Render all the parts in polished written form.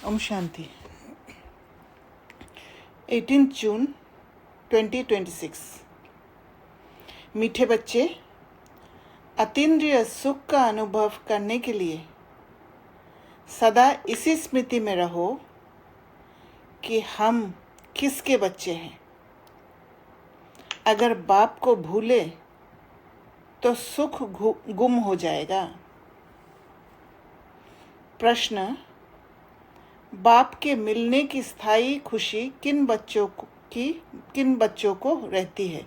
ओम शांति। 18 जून 2026। मीठे बच्चे, अतीन्द्रिय सुख का अनुभव करने के लिए सदा इसी स्मृति में रहो कि हम किसके बच्चे हैं। अगर बाप को भूले तो सुख गुम हो जाएगा। प्रश्न: बाप के मिलने की स्थायी खुशी किन बच्चों को रहती है?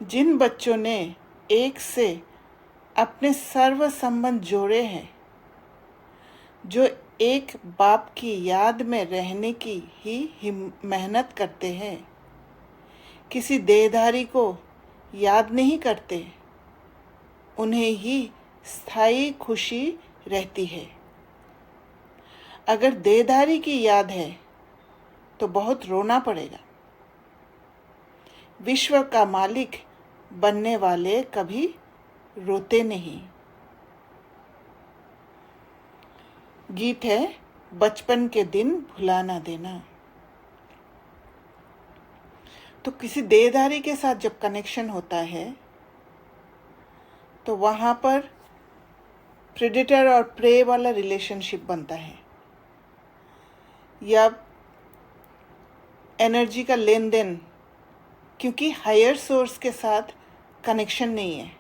जिन बच्चों ने एक से अपने सर्व संबंध जोड़े हैं, जो एक बाप की याद में रहने की ही मेहनत करते हैं, किसी देहधारी को याद नहीं करते, उन्हें ही स्थायी खुशी रहती है। अगर देहधारी की याद है तो बहुत रोना पड़ेगा। विश्व का मालिक बनने वाले कभी रोते नहीं। गीत है बचपन के दिन भुला ना देना। तो किसी देहधारी के साथ जब कनेक्शन होता है तो वहाँ पर प्रेडेटर और प्रे वाला रिलेशनशिप बनता है, या एनर्जी का लेन देन, क्योंकि हायर सोर्स के साथ कनेक्शन नहीं है।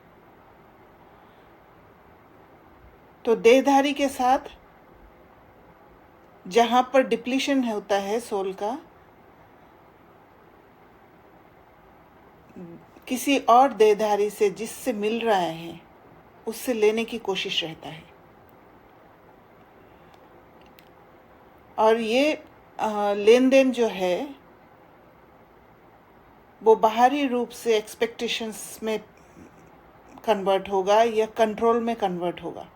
तो देहधारी के साथ जहाँ पर डिप्लीशन होता है सोल का, किसी और देहधारी से जिससे मिल रहा है उससे लेने की कोशिश रहता है। और ये लेन देन जो है वो बाहरी रूप से एक्सपेक्टेशंस में कन्वर्ट होगा या कंट्रोल में कन्वर्ट होगा,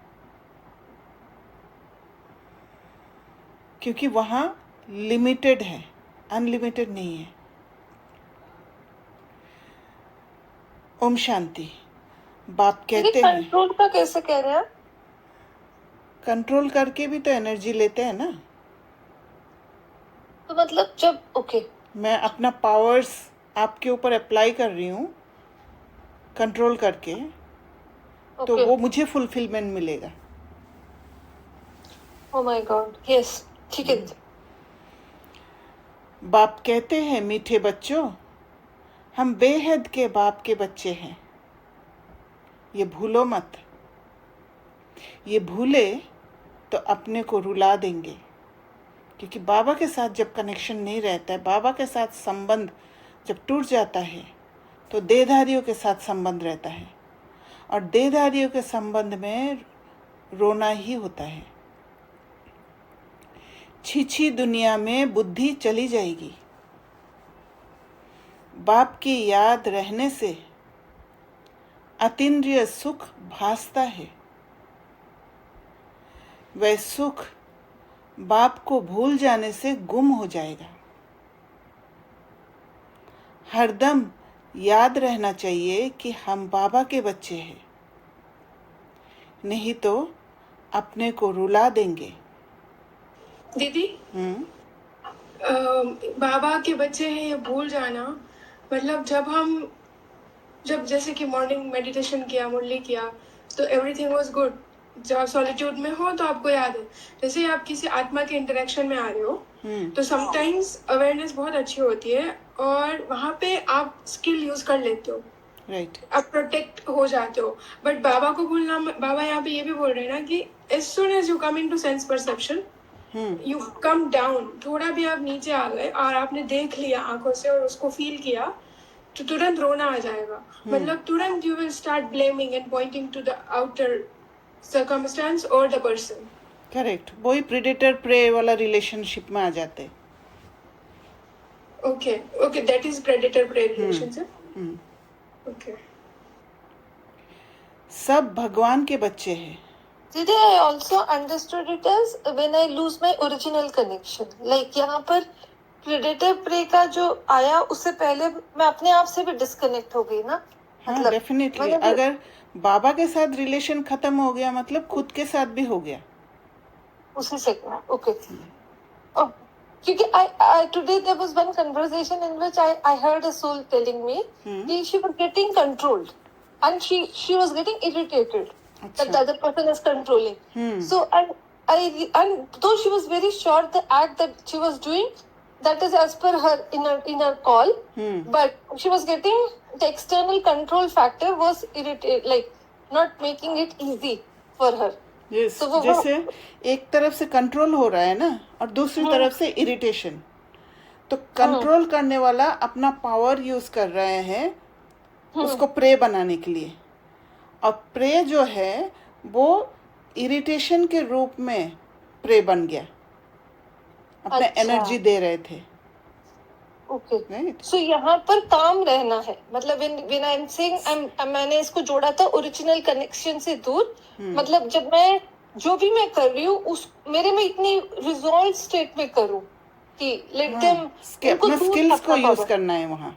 क्योंकि वहाँ लिमिटेड है, अनलिमिटेड नहीं है। ओम शांति। बाप कहते हैं कंट्रोल का कैसे कह रहे हैं? कंट्रोल करके भी तो एनर्जी लेते हैं ना। तो मतलब जब मैं अपना पावर्स आपके ऊपर अप्लाई कर रही हूँ कंट्रोल करके, तो वो मुझे फुलफिलमेंट मिलेगा। ओह माय गॉड, यस, ठीक है। बाप कहते हैं मीठे बच्चों, हम बेहद के बाप के बच्चे हैं, ये भूलो मत। ये भूले तो अपने को रुला देंगे, क्योंकि बाबा के साथ जब कनेक्शन नहीं रहता है, बाबा के साथ संबंध जब टूट जाता है तो देहधारियों के साथ संबंध रहता है, और देहधारियों के संबंध में रोना ही होता है। छीछी दुनिया में बुद्धि चली जाएगी। बाप की याद रहने से अतीन्द्रिय सुख भासता है। वह सुख बाप को भूल जाने से गुम हो जाएगा। हरदम याद रहना चाहिए कि हम बाबा के बच्चे हैं, नहीं तो अपने को रुला देंगे। दीदी, बाबा के बच्चे हैं ये भूल जाना मतलब जब जैसे कि मॉर्निंग मेडिटेशन किया, मुरली किया, तो एवरीथिंग वाज गुड। जब आप सॉलिट्यूड में हो तो आपको याद है, जैसे आप किसी आत्मा के इंटरेक्शन में आ रहे हो तो समटाइम्स अवेयरनेस बहुत अच्छी होती है और वहाँ पे आप स्किल यूज कर लेते हो, राइट, आप प्रोटेक्ट हो जाते हो। बट बाबा को भूलना, बाबा यहाँ पे ये भी बोल रहे हैं ना कि as soon as you come into sense perception, you come down, थोड़ा भी आप नीचे आ गए और आपने देख लिया आंखों से और उसको फील किया, तो तुरंत रोना आ जाएगा। मतलब तुरंत you will start blaming and pointing to the outer circumstance और द पर्सन। करेक्ट, वही प्रेडेटर प्रे वाला रिलेशनशिप में आ जाते। Okay, that is predator prey relationship. Okay, सब भगवान के बच्चे हैं। Did I also understood it as when I lose my original connection? Like यहाँ पर predator prey का जो आया उससे पहले मैं अपने आप से भी डिस्कनेक्ट हो गई ना। हाँ, डेफिनेटली। अगर बाबा के साथ रिलेशन खत्म हो गया मतलब खुद के साथ भी हो गया। उसी सेकंड ओके क्योंकि I today there was one conversation in which I heard a soul telling me कि she was getting controlled and she was getting irritated that the other person is controlling. So and though she was very sure the act that she was doing that is as per her inner call, but she was getting the external control factor was irritate like not making it easy for her. Yes तो वो- जैसे एक तरफ से control हो रहा है ना और दूसरी तरफ से इरिटेशन, तो कंट्रोल करने वाला अपना पावर यूज कर रहे हैं उसको प्रे बनाने के लिए, और प्रे जो है वो इरिटेशन के रूप में प्रे बन गया, अपने अच्छा। एनर्जी दे रहे थे, ओके राइट? सो यहाँ पर काम रहना है, मतलब व्हेन आई एम सेइंग मैंने इसको जोड़ा था ओरिजिनल कनेक्शन से दूर, मतलब जब मैं जो भी मैं कर रही हूँ उस मेरे में इतनी रिजॉल्व स्टेट में करूँ कि लेट देम अपना स्किल्स को यूज करना है वहाँ,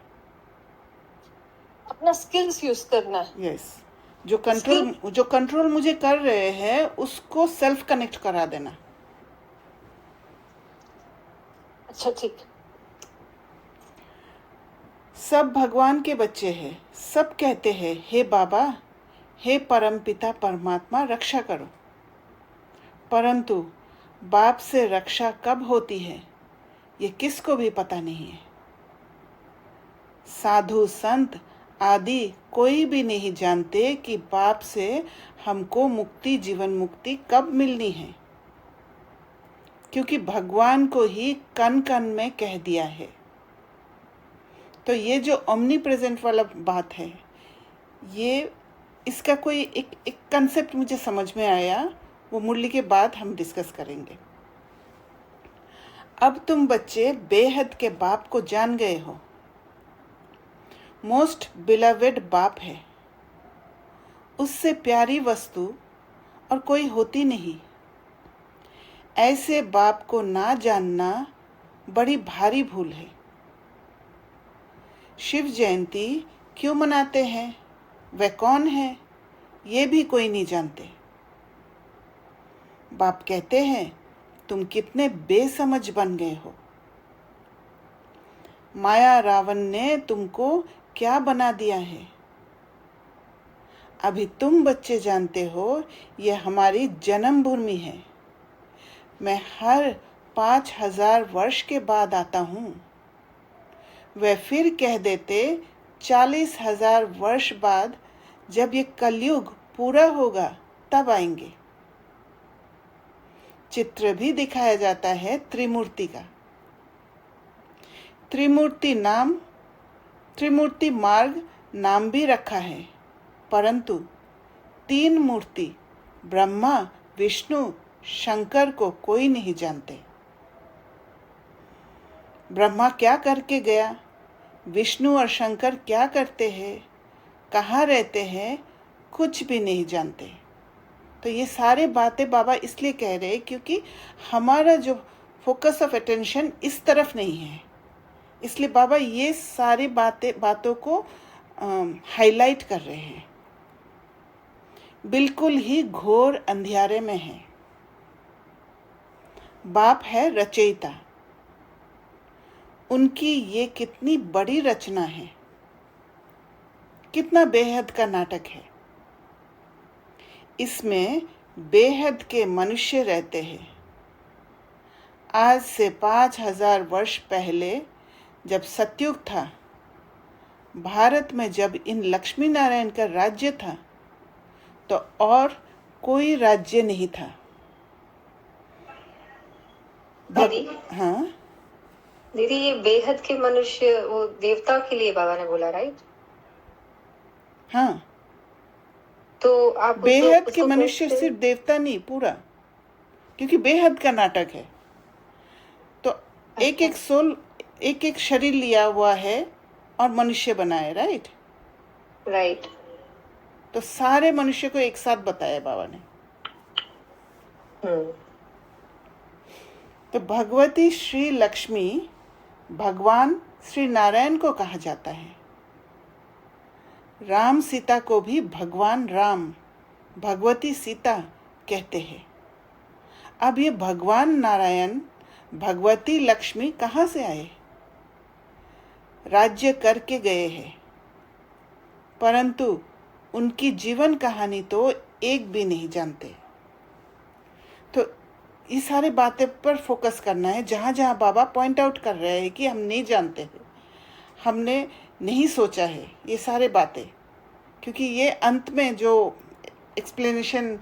अपना स्किल्स यूज करना है। यस जो कंट्रोल मुझे कर रहे हैं उसको सेल्फ कनेक्ट करा देना। अच्छा ठीक। सब भगवान के बच्चे हैं, सब कहते हैं हे बाबा, हे परमपिता परमात्मा रक्षा करो, परंतु बाप से रक्षा कब होती है ये किसको भी पता नहीं है। साधु संत आदि कोई भी नहीं जानते कि बाप से हमको मुक्ति जीवन मुक्ति कब मिलनी है, क्योंकि भगवान को ही कन कन में कह दिया है। तो ये जो ओमनी प्रेजेंट वाला बात है, ये इसका कोई एक कंसेप्ट मुझे समझ में आया, वो मुरली के बाद हम डिस्कस करेंगे। अब तुम बच्चे बेहद के बाप को जान गए हो, मोस्ट बिलवेड बाप है, उससे प्यारी वस्तु और कोई होती नहीं। ऐसे बाप को ना जानना बड़ी भारी भूल है। शिव जयंती क्यों मनाते हैं, वह कौन है, ये भी कोई नहीं जानते। बाप कहते हैं तुम कितने बेसमझ बन गए हो, माया रावण ने तुमको क्या बना दिया है। अभी तुम बच्चे जानते हो ये हमारी जन्मभूमि है, मैं हर 5000 वर्ष के बाद आता हूँ। वे फिर कह देते 40,000 वर्ष बाद जब ये कलयुग पूरा होगा तब आएंगे। चित्र भी दिखाया जाता है त्रिमूर्ति का। त्रिमूर्ति मार्ग नाम भी रखा है, परंतु 3 मूर्ति ब्रह्मा विष्णु शंकर को कोई नहीं जानते। ब्रह्मा क्या करके गया, विष्णु और शंकर क्या करते हैं, कहाँ रहते हैं, कुछ भी नहीं जानते। तो ये सारे बातें बाबा इसलिए कह रहे हैं क्योंकि हमारा जो फोकस ऑफ अटेंशन इस तरफ नहीं है, इसलिए बाबा ये सारी बातों को हाईलाइट कर रहे हैं। बिल्कुल ही घोर अंधियारे में है। बाप है रचयिता, उनकी ये कितनी बड़ी रचना है, कितना बेहद का नाटक है। इसमें बेहद के मनुष्य रहते हैं। आज से 5000 वर्ष पहले जब सतयुग था, भारत में जब इन लक्ष्मी नारायण का राज्य था तो और कोई राज्य नहीं था। दीदी हाँ दीदी, ये बेहद के मनुष्य वो देवता के लिए बाबा ने बोला, राइट? हाँ, तो आप बेहद के मनुष्य सिर्फ देवता नहीं, पूरा, क्योंकि बेहद का नाटक है। तो एक एक सोल एक एक शरीर लिया हुआ है और मनुष्य बनाए, राइट? राइट। तो सारे मनुष्य को एक साथ बताया बाबा ने। तो भगवती श्री लक्ष्मी भगवान श्री नारायण को कहा जाता है। राम सीता को भी भगवान राम भगवती सीता कहते हैं। अब ये भगवान नारायण भगवती लक्ष्मी कहाँ से आए? राज्य करके गए हैं, परंतु उनकी जीवन कहानी तो एक भी नहीं जानते। तो ये सारी बातें पर फोकस करना है, जहाँ जहाँ बाबा पॉइंट आउट कर रहे हैं कि हम नहीं जानते हैं, हमने नहीं सोचा है ये सारे बातें, क्योंकि ये अंत में जो एक्सप्लेनेशन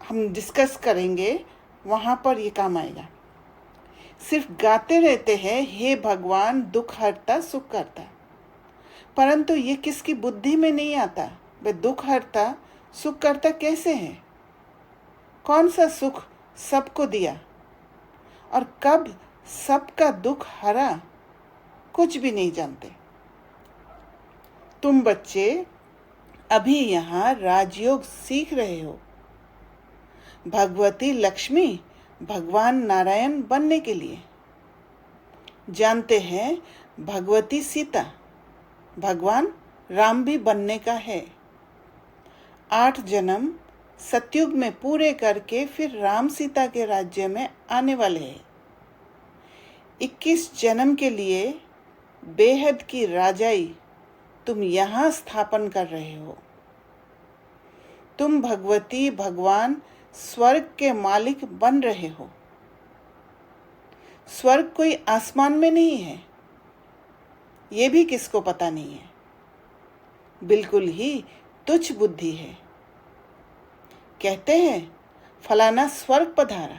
हम डिस्कस करेंगे वहाँ पर ये काम आएगा। सिर्फ गाते रहते हैं, हे भगवान दुख हरता सुख करता, परंतु ये किसकी बुद्धि में नहीं आता। वे दुख हरता सुख करता कैसे है? कौन सा सुख सबको दिया और कब सबका दुख हरा, कुछ भी नहीं जानते। तुम बच्चे अभी यहाँ राजयोग सीख रहे हो, भगवती लक्ष्मी भगवान नारायण बनने के लिए। जानते हैं भगवती सीता भगवान राम भी बनने का है। 8 जन्म सतयुग में पूरे करके फिर राम सीता के राज्य में आने वाले हैं। 21 जन्म के लिए बेहद की राजाई तुम यहाँ स्थापन कर रहे हो। तुम भगवती भगवान स्वर्ग के मालिक बन रहे हो। स्वर्ग कोई आसमान में नहीं है, ये भी किसको पता नहीं है। बिल्कुल ही तुच्छ बुद्धि है। कहते हैं फलाना स्वर्ग पधारा,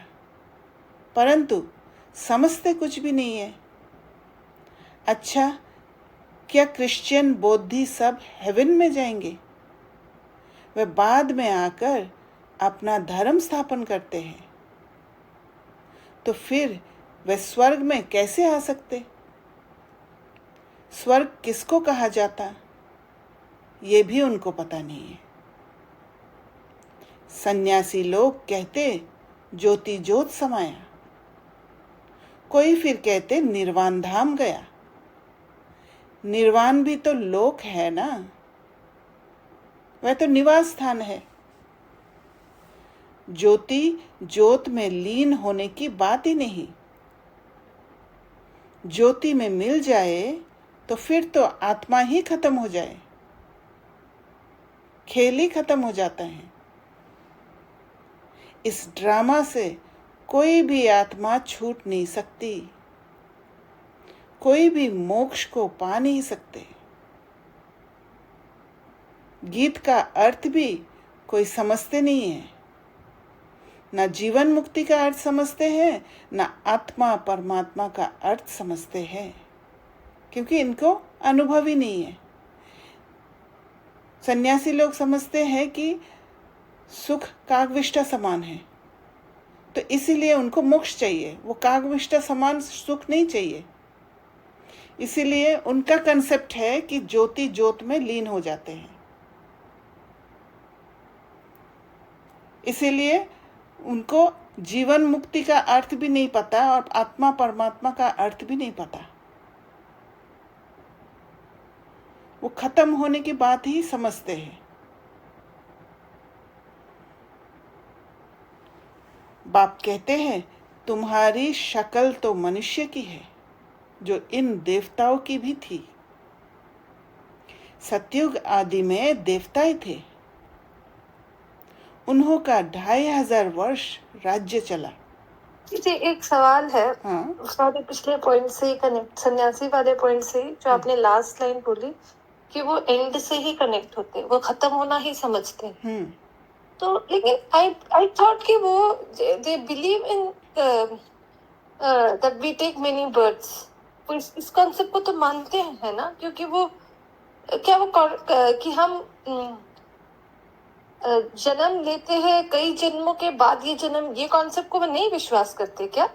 परंतु समझते कुछ भी नहीं है। अच्छा, क्या क्रिश्चियन बौद्धी सब हेवन में जाएंगे? वे बाद में आकर अपना धर्म स्थापन करते हैं, तो फिर वे स्वर्ग में कैसे आ सकते? स्वर्ग किसको कहा जाता, ये भी उनको पता नहीं है। सन्यासी लोग कहते ज्योति ज्योत समाया, कोई फिर कहते निर्वाण धाम गया। निर्वाण भी तो लोक है ना, वह तो निवास स्थान है। ज्योति ज्योत में लीन होने की बात ही नहीं। ज्योति में मिल जाए तो फिर तो आत्मा ही खत्म हो जाए, खेल ही खत्म हो जाता है। इस ड्रामा से कोई भी आत्मा छूट नहीं सकती, कोई भी मोक्ष को पा नहीं सकते। गीत का अर्थ भी कोई समझते नहीं है, ना जीवन मुक्ति का अर्थ समझते हैं, ना आत्मा परमात्मा का अर्थ समझते हैं, क्योंकि इनको अनुभव ही नहीं है। सन्यासी लोग समझते हैं कि सुख कागविष्ठा समान है, तो इसीलिए उनको मोक्ष चाहिए, वो कागविष्ठा समान सुख नहीं चाहिए। इसीलिए उनका कंसेप्ट है कि ज्योति ज्योत में लीन हो जाते हैं। इसीलिए उनको जीवन मुक्ति का अर्थ भी नहीं पता और आत्मा परमात्मा का अर्थ भी नहीं पता। वो खत्म होने की बात ही समझते हैं। बाप कहते हैं तुम्हारी शक्ल तो मनुष्य की है, जो इन देवताओं की भी थी। सतयुग आदि में देवता ही थे, उन्हों का 2500 वर्ष राज्य चला। जी एक सवाल है, हाँ। उस वाले पिछले पॉइंट से कनेक्ट, सन्यासी वाले पॉइंट से जो आपने लास्ट लाइन बोली कि वो एंड से ही कनेक्ट होते, वो खत्म होना ही समझते हैं। तो लेकिन आई थॉट कि वो they believe in that we take many births, इस कॉन्सेप्ट को तो मानते हैं, है ना? क्योंकि वो क्या वो कि हम जन्म लेते हैं कई जन्मों के बाद ये जन्म, ये कॉन्सेप्ट को वो नहीं विश्वास करते क्या?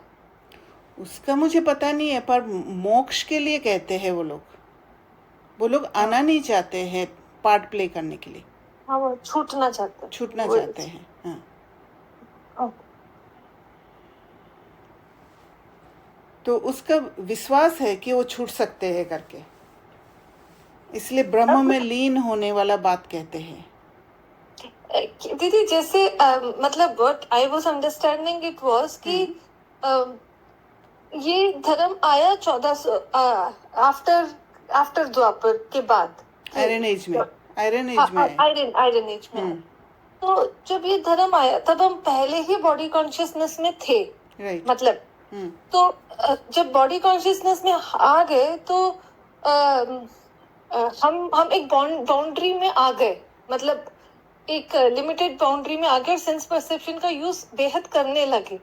उसका मुझे पता नहीं है, पर मोक्ष के लिए कहते हैं वो लोग आना नहीं चाहते हैं पार्ट प्ले करने के लिए। हाँ, वो छूटना चाहते हैं। हाँ। ओके। तो उसका विश्वास है कि वो छूट सकते हैं करके, इसलिए ब्रह्म में लीन होने वाला बात कहते हैं। दीदी जैसे मतलब what I was understanding it was कि ये धर्म आया 1400 आफ्टर आफ्टर द्वापर के बाद आयरन एज में, आयरन एज में है। आयरन एज में आया। तो जब ये धर्म आया तब हम पहले ही बॉडी कॉन्शियसनेस में थे, राइट। मतलब तो जब बॉडी कॉन्शियसनेस में आ गए तो हम एक बाउंड्री में आ गए, मतलब एक लिमिटेड बाउंड्री में आ गए और सेंस परसेप्शन का यूज बेहद करने लगे।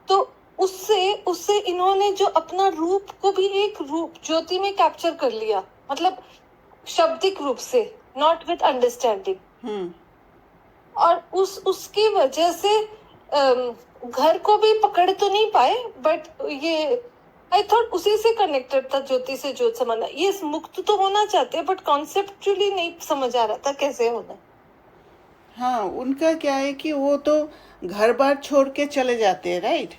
तो उससे इन्होंने जो अपना रूप को भी एक रूप ज्योति में कैप्चर कर लिया, मतलब शाब्दिक रूप से, नॉट विद अंडरस्टैंडिंग। और उसकी वजह से घर को भी पकड़ तो नहीं पाए, बट ये आई थॉट उसी से कनेक्टेड था, ज्योति से ज्योत समाना। ये मुक्त तो होना चाहते हैं बट कॉन्सेप्चुअली नहीं समझ आ रहा था कैसे होना। हाँ, उनका क्या है कि वो तो घर बार छोड़ के चले जाते हैं, राइट,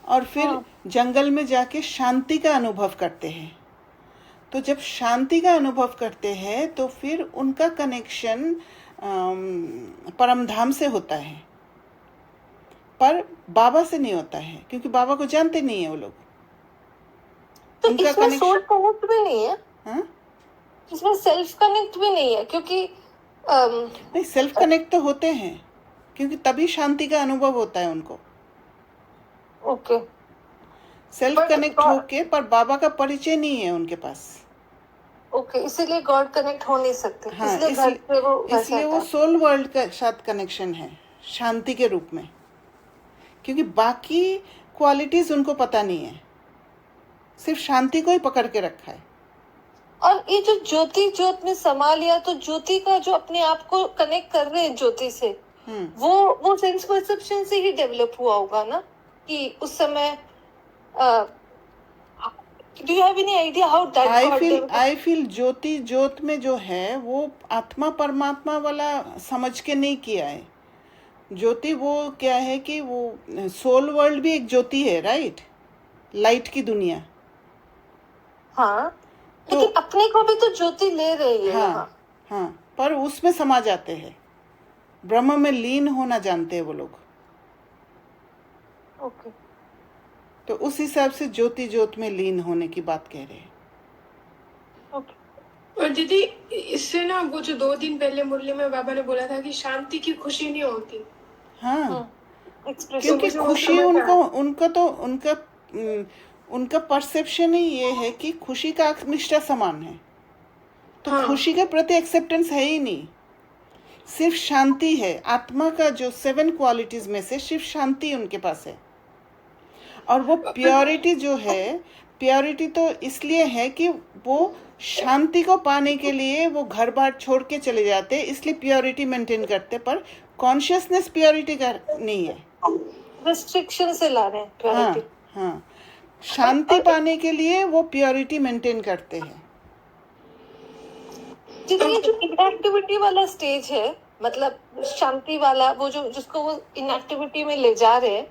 और फिर जंगल में जाके शांति का अनुभव करते हैं। तो जब शांति का अनुभव करते हैं तो फिर उनका कनेक्शन परमधाम से होता है, पर बाबा से नहीं होता है, क्योंकि बाबा को जानते नहीं है वो लोग। तो उनका इसमें सोल कनेक्ट भी नहीं है, हाँ? इसमें सेल्फ कनेक्ट भी नहीं है, क्योंकि नहीं, सेल्फ कनेक्ट तो होते हैं, क्योंकि तभी शांति का अनुभव होता है उनको। ओके, सेल्फ कनेक्ट होके, पर बाबा का परिचय नहीं है उनके पास। ओके, इसीलिए गॉड कनेक्ट हो नहीं सकते। हाँ, इसलिए वो सोल वर्ल्ड के साथ कनेक्शन है शांति के रूप में, क्योंकि बाकी क्वालिटीज उनको पता नहीं है, सिर्फ शांति को ही पकड़ के रखा है। और ये जो ज्योति ज्योत में समा लिया, तो ज्योति का जो अपने आप को कनेक्ट कर रहे हैं ज्योति से, वो सेंस परसेप्शन से ही डेवलप हुआ होगा ना, कि उस समय do you have any idea how that I feel Jyoti ज्योत में जो है वो आत्मा परमात्मा वाला समझ के नहीं किया है। ज्योति वो क्या है कि वो सोल वर्ल्ड भी एक ज्योति है, राइट, लाइट की दुनिया। हाँ, लेकिन अपने को भी तो ज्योति ले रही है। हाँ, पर उसमें समा जाते हैं, ब्रह्म में लीन होना जानते हैं वो लोग। ओके, तो उस हिसाब से ज्योति ज्योत में लीन होने की बात कह रहे हैं। और दीदी इससे ना, वो जो 2 दिन पहले मुरली में बाबा ने बोला था कि शांति की खुशी नहीं होती। हाँ, क्योंकि खुशी उनका परसेप्शन ही ये है कि खुशी का निष्ठा समान है, तो खुशी के प्रति एक्सेप्टेंस है ही नहीं, सिर्फ शांति है। आत्मा का जो 7 क्वालिटीज में से सिर्फ शांति उनके पास है। और वो प्योरिटी जो है, प्योरिटी तो इसलिए है कि वो शांति को पाने के लिए वो घर बार छोड़ के चले जाते, इसलिए प्योरिटी मेंटेन करते, पर कॉन्शियसनेस प्योरिटी का नहीं है, रिस्ट्रिक्शन से ला रहे हैं प्योरिटी। हाँ, शांति पाने के लिए वो प्योरिटी मेंटेन करते हैं। ये जो इनएक्टिविटी वाला स्टेज है, मतलब शांति वाला, वो जो जिसको वो इनएक्टिविटी में ले जा रहे हैं,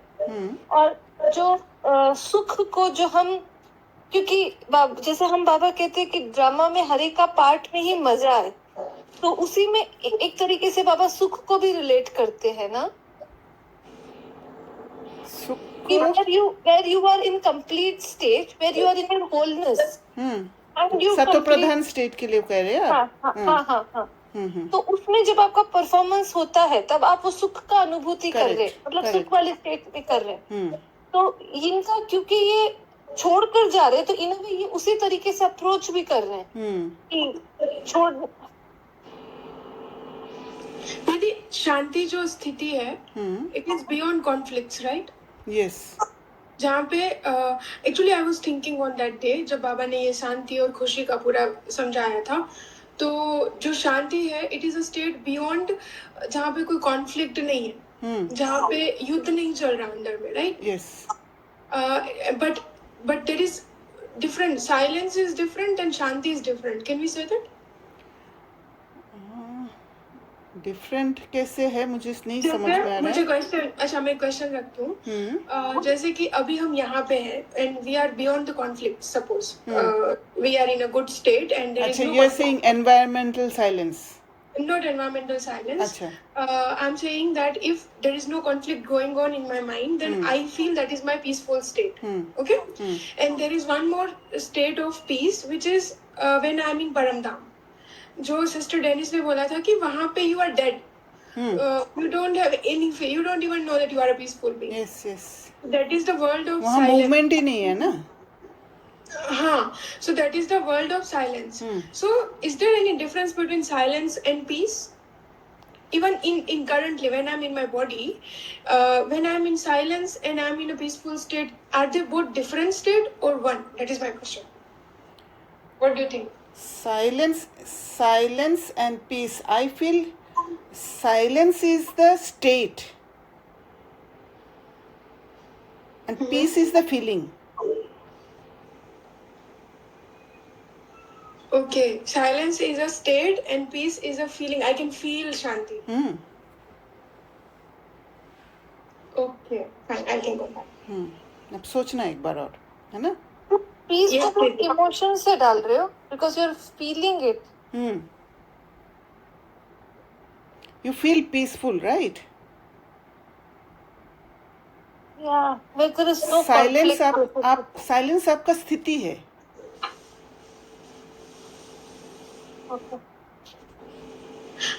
और जो सुख को जो हम, क्योंकि जैसे हम बाबा कहते हैं कि ड्रामा में हर एक का पार्ट में ही मजा है, तो उसी में एक तरीके से बाबा सुख को भी रिलेट करते हैं ना, where you are in complete state, where you are in your wholeness, सतो प्रधान स्टेट के लिए कह रहे हैं आप। हाँ। तो उसमें जब आपका परफॉर्मेंस होता है तब आप वो सुख का अनुभूति कर रहे हैं, मतलब सुख वाले स्टेट में कर रहे हैं। तो इनका, क्योंकि ये छोड़ कर जा रहे हैं, तो इन्हें ये उसी तरीके से अप्रोच भी कर रहे हैं कि छोड़। दीदी शांति जो स्थिति है, it is beyond conflicts, right? Yes. जहाँ पे actually I was thinking on that day जब बाबा ने ये शांति और खुशी का पूरा समझाया था, तो जो शांति है it is a state beyond, जहाँ पे कोई कॉन्फ्लिक्ट नहीं है, जहाँ पे युद्ध नहीं चल रहा अंदर में, right? Yes. But there is different, silence is different and shanti is different. Can we say that? Different कैसे है, मुझे नहीं समझ में आ रहा है। मुझे क्वेश्चन, अच्छा मैं क्वेश्चन रखती हूँ। जैसे कि अभी हम यहाँ पे हैं and we are beyond the conflict, suppose we are in a good state and there is अच्छा, you are saying environmental silence. not environmental silence. अच्छा. I'm saying that if there is no conflict going on in my mind, then I feel that is my peaceful state. Okay. And there is one more state of peace, which is when I'm in Paramdam. जो sister Dennis ने बोला था कि वहां पे you are dead. You don't have any fear. You don't even know that you are a peaceful being. Yes, yes. That is the world of वहाँ silence. Movement ही नहीं है ना. हाँ, so that is the world of silence. So is there any difference between silence and peace? Even in currently when I'm in my body, when I'm in silence and I'm in a peaceful state, are they both different state or one? That is my question. What do you think? Silence and peace. I feel silence is the state and peace is the feeling. Okay, silence is a state and peace is a feeling. I can feel Shanti. Okay, fine. I can go back. अब सोचना एक बार और, है ना? Piece Yes, को तुम please. Emotion से डाल रहे हो because you are feeling it. You feel peaceful, right? या where there is no silence conflict. आप साइलेंस आपका स्थिति है.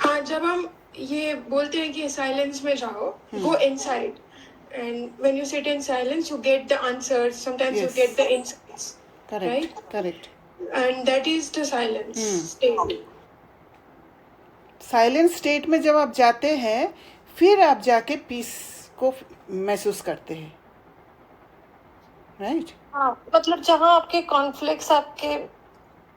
हाँ, जब हम ये बोलते हैं कि साइलेंस में जाओ, go inside, and when you sit in silence, you get the answers. Sometimes you Yes. get the insights, Correct, correct. and that is the silence state. Silent state में जब आप जाते हैं, फिर आप जाके पीस को महसूस करते हैं, राइट? हाँ, मतलब जहाँ आपके कॉन्फ्लिक्ट्स आपके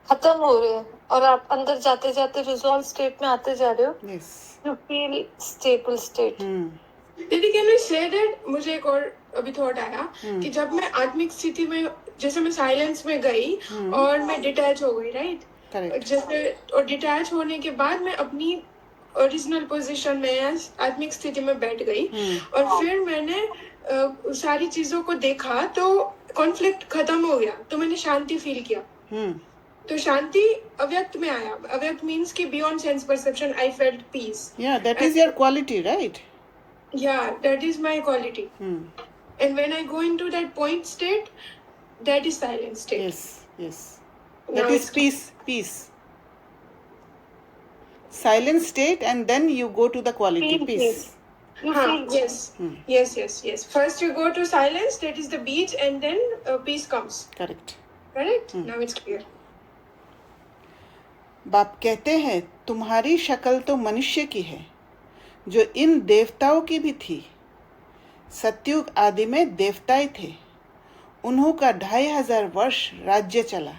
खत्म हो रहे हैं और आप अंदर जाते जाते रिजॉल्व स्टेट में आते जा रहे हो, yes. You feel stable state. दीदी, कैन वी से दैट? मुझे एक और अभी थॉट आया कि जब मैं आत्मिक स्थिति में, जैसे मैं साइलेंस में गई और मैं डिटैच हो गई, राइट? करेक्ट. जैसे और डिटैच होने के बाद मैं अपनी ओरिजिनल पोजीशन में या आत्मिक स्थिति में बैठ गई और फिर मैंने सारी चीजों को देखा तो कॉन्फ्लिक्ट खत्म हो गया, तो मैंने शांति फील किया. तो शांति अव्यक्त में आया. अव्यक्त मीन्स कि beyond sense perception I felt peace. या that is your quality, right? Yeah, that is my quality. And when I go into that point state, that is silent state. Yes, yes. Now That is it's- peace. Silent state and then you go to the quality, peace. Yes. Yes. First you go to silence, that is the beach, and then peace comes. Correct. Correct? Now it's clear. बाप कहते हैं, तुम्हारी शक्ल तो मनुष्य की है, जो इन देवताओं की भी थी. सतयुग आदि में देवताएं थे, उन्हों का 2500 वर्ष राज्य चला.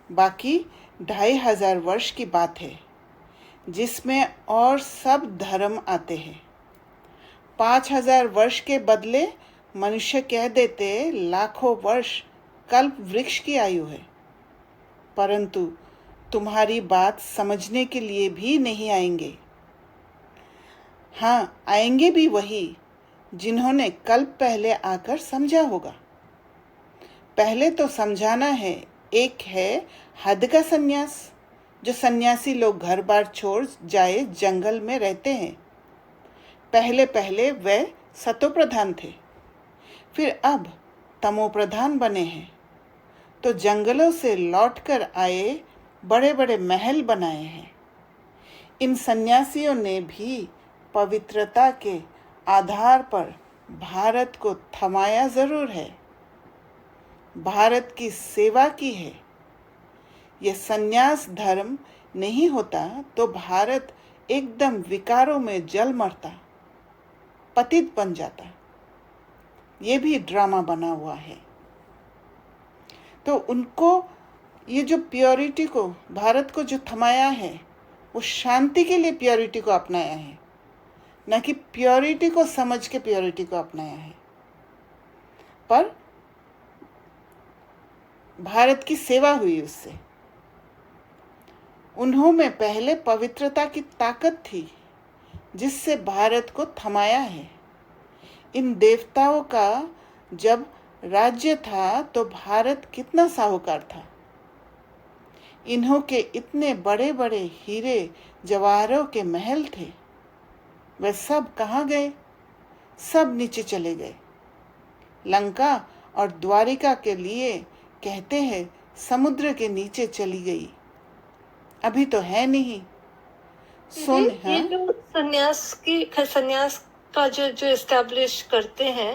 बाकी 2500 वर्ष की बात है, जिसमें और सब धर्म आते हैं. 5000 वर्ष के बदले मनुष्य कह देते लाखों वर्ष कल्प वृक्ष की आयु है. परंतु तुम्हारी बात समझने के लिए भी नहीं आएंगे. हाँ, आएंगे भी वही जिन्होंने कल्प पहले आकर समझा होगा. पहले तो समझाना है. एक है हद का सन्यास, जो सन्यासी लोग घर बार छोड़ जाए जंगल में रहते हैं. पहले पहले वे सतो प्रधान थे, फिर अब तमो प्रधान बने हैं. तो जंगलों से लौटकर आए, बड़े बड़े महल बनाए हैं. इन सन्यासियों ने भी पवित्रता के आधार पर भारत को थमाया जरूर है, भारत की सेवा की है. यह सन्यास धर्म नहीं होता तो भारत एकदम विकारों में जल मरता, पतित बन जाता. ये भी ड्रामा बना हुआ है. तो उनको ये जो प्योरिटी को, भारत को जो थमाया है, वो शांति के लिए प्योरिटी को अपनाया है, न कि प्योरिटी को समझ के प्योरिटी को अपनाया है. पर भारत की सेवा हुई उससे. उन्हों में पहले पवित्रता की ताकत थी, जिससे भारत को थमाया है. इन देवताओं का जब राज्य था तो भारत कितना साहूकार था. इन्हों के इतने बड़े बड़े हीरे जवाहरों के महल थे, वे सब कहाँ गए? सब नीचे चले गए। लंका और द्वारिका के लिए कहते हैं समुद्र के नीचे चली गई, अभी तो है नहीं। सुन, ये हाँ, जो सन्यास का जो एस्टेब्लिश करते हैं,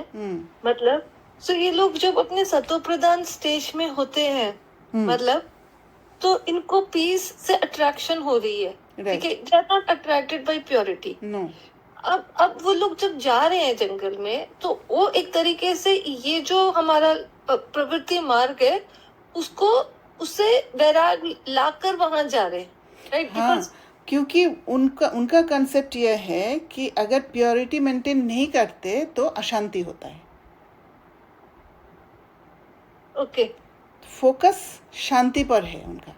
मतलब सो ये लोग जब अपने सतो प्रधान स्टेज में होते हैं, मतलब तो इनको पीस से अट्रैक्शन हो रही है, ठीक है, they are not attracted by purity. No, अब वो लोग जब जा रहे हैं जंगल में, तो वो एक तरीके से ये जो हमारा प्रवृत्ति मार्ग है, उसको उससे वैराग लाकर वहां जा रहे हैं, राइट? हाँ, क्योंकि उनका कंसेप्ट यह है कि अगर प्योरिटी मेंटेन नहीं करते तो अशांति होता है। ओके, फोकस शांति पर है उनका।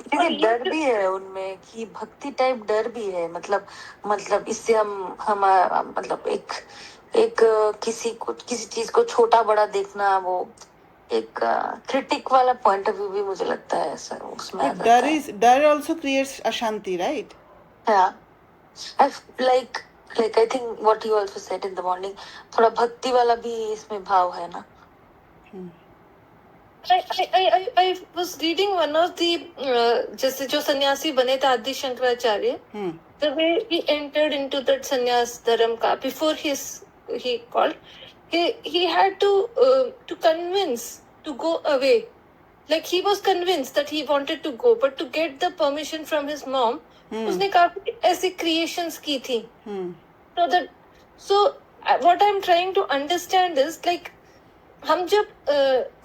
देखिए डर भी है उनमें कि भक्ति टाइप डर भी है, मतलब इससे हम मतलब एक किसी चीज को छोटा बड़ा देखना, वो एक क्रिटिक वाला पॉइंट ऑफ व्यू भी मुझे लगता है ऐसा उसमें आ जाता है। डर also creates अशांति, right? हाँ, like I think what you also said in the morning, थोड़ा भक्ति वाला भी इसमें भाव है ना। I was reading one of the जैसे जो सन्यासी बने थे आदि Shankaracharya, the way he entered into that sannyas dharam ka before he called, he had to convince to go away. Like he was convinced that he wanted to go, but to get the permission from his mom, उसने काफी ऐसी creations की थी. So what I'm trying to understand is like हम जब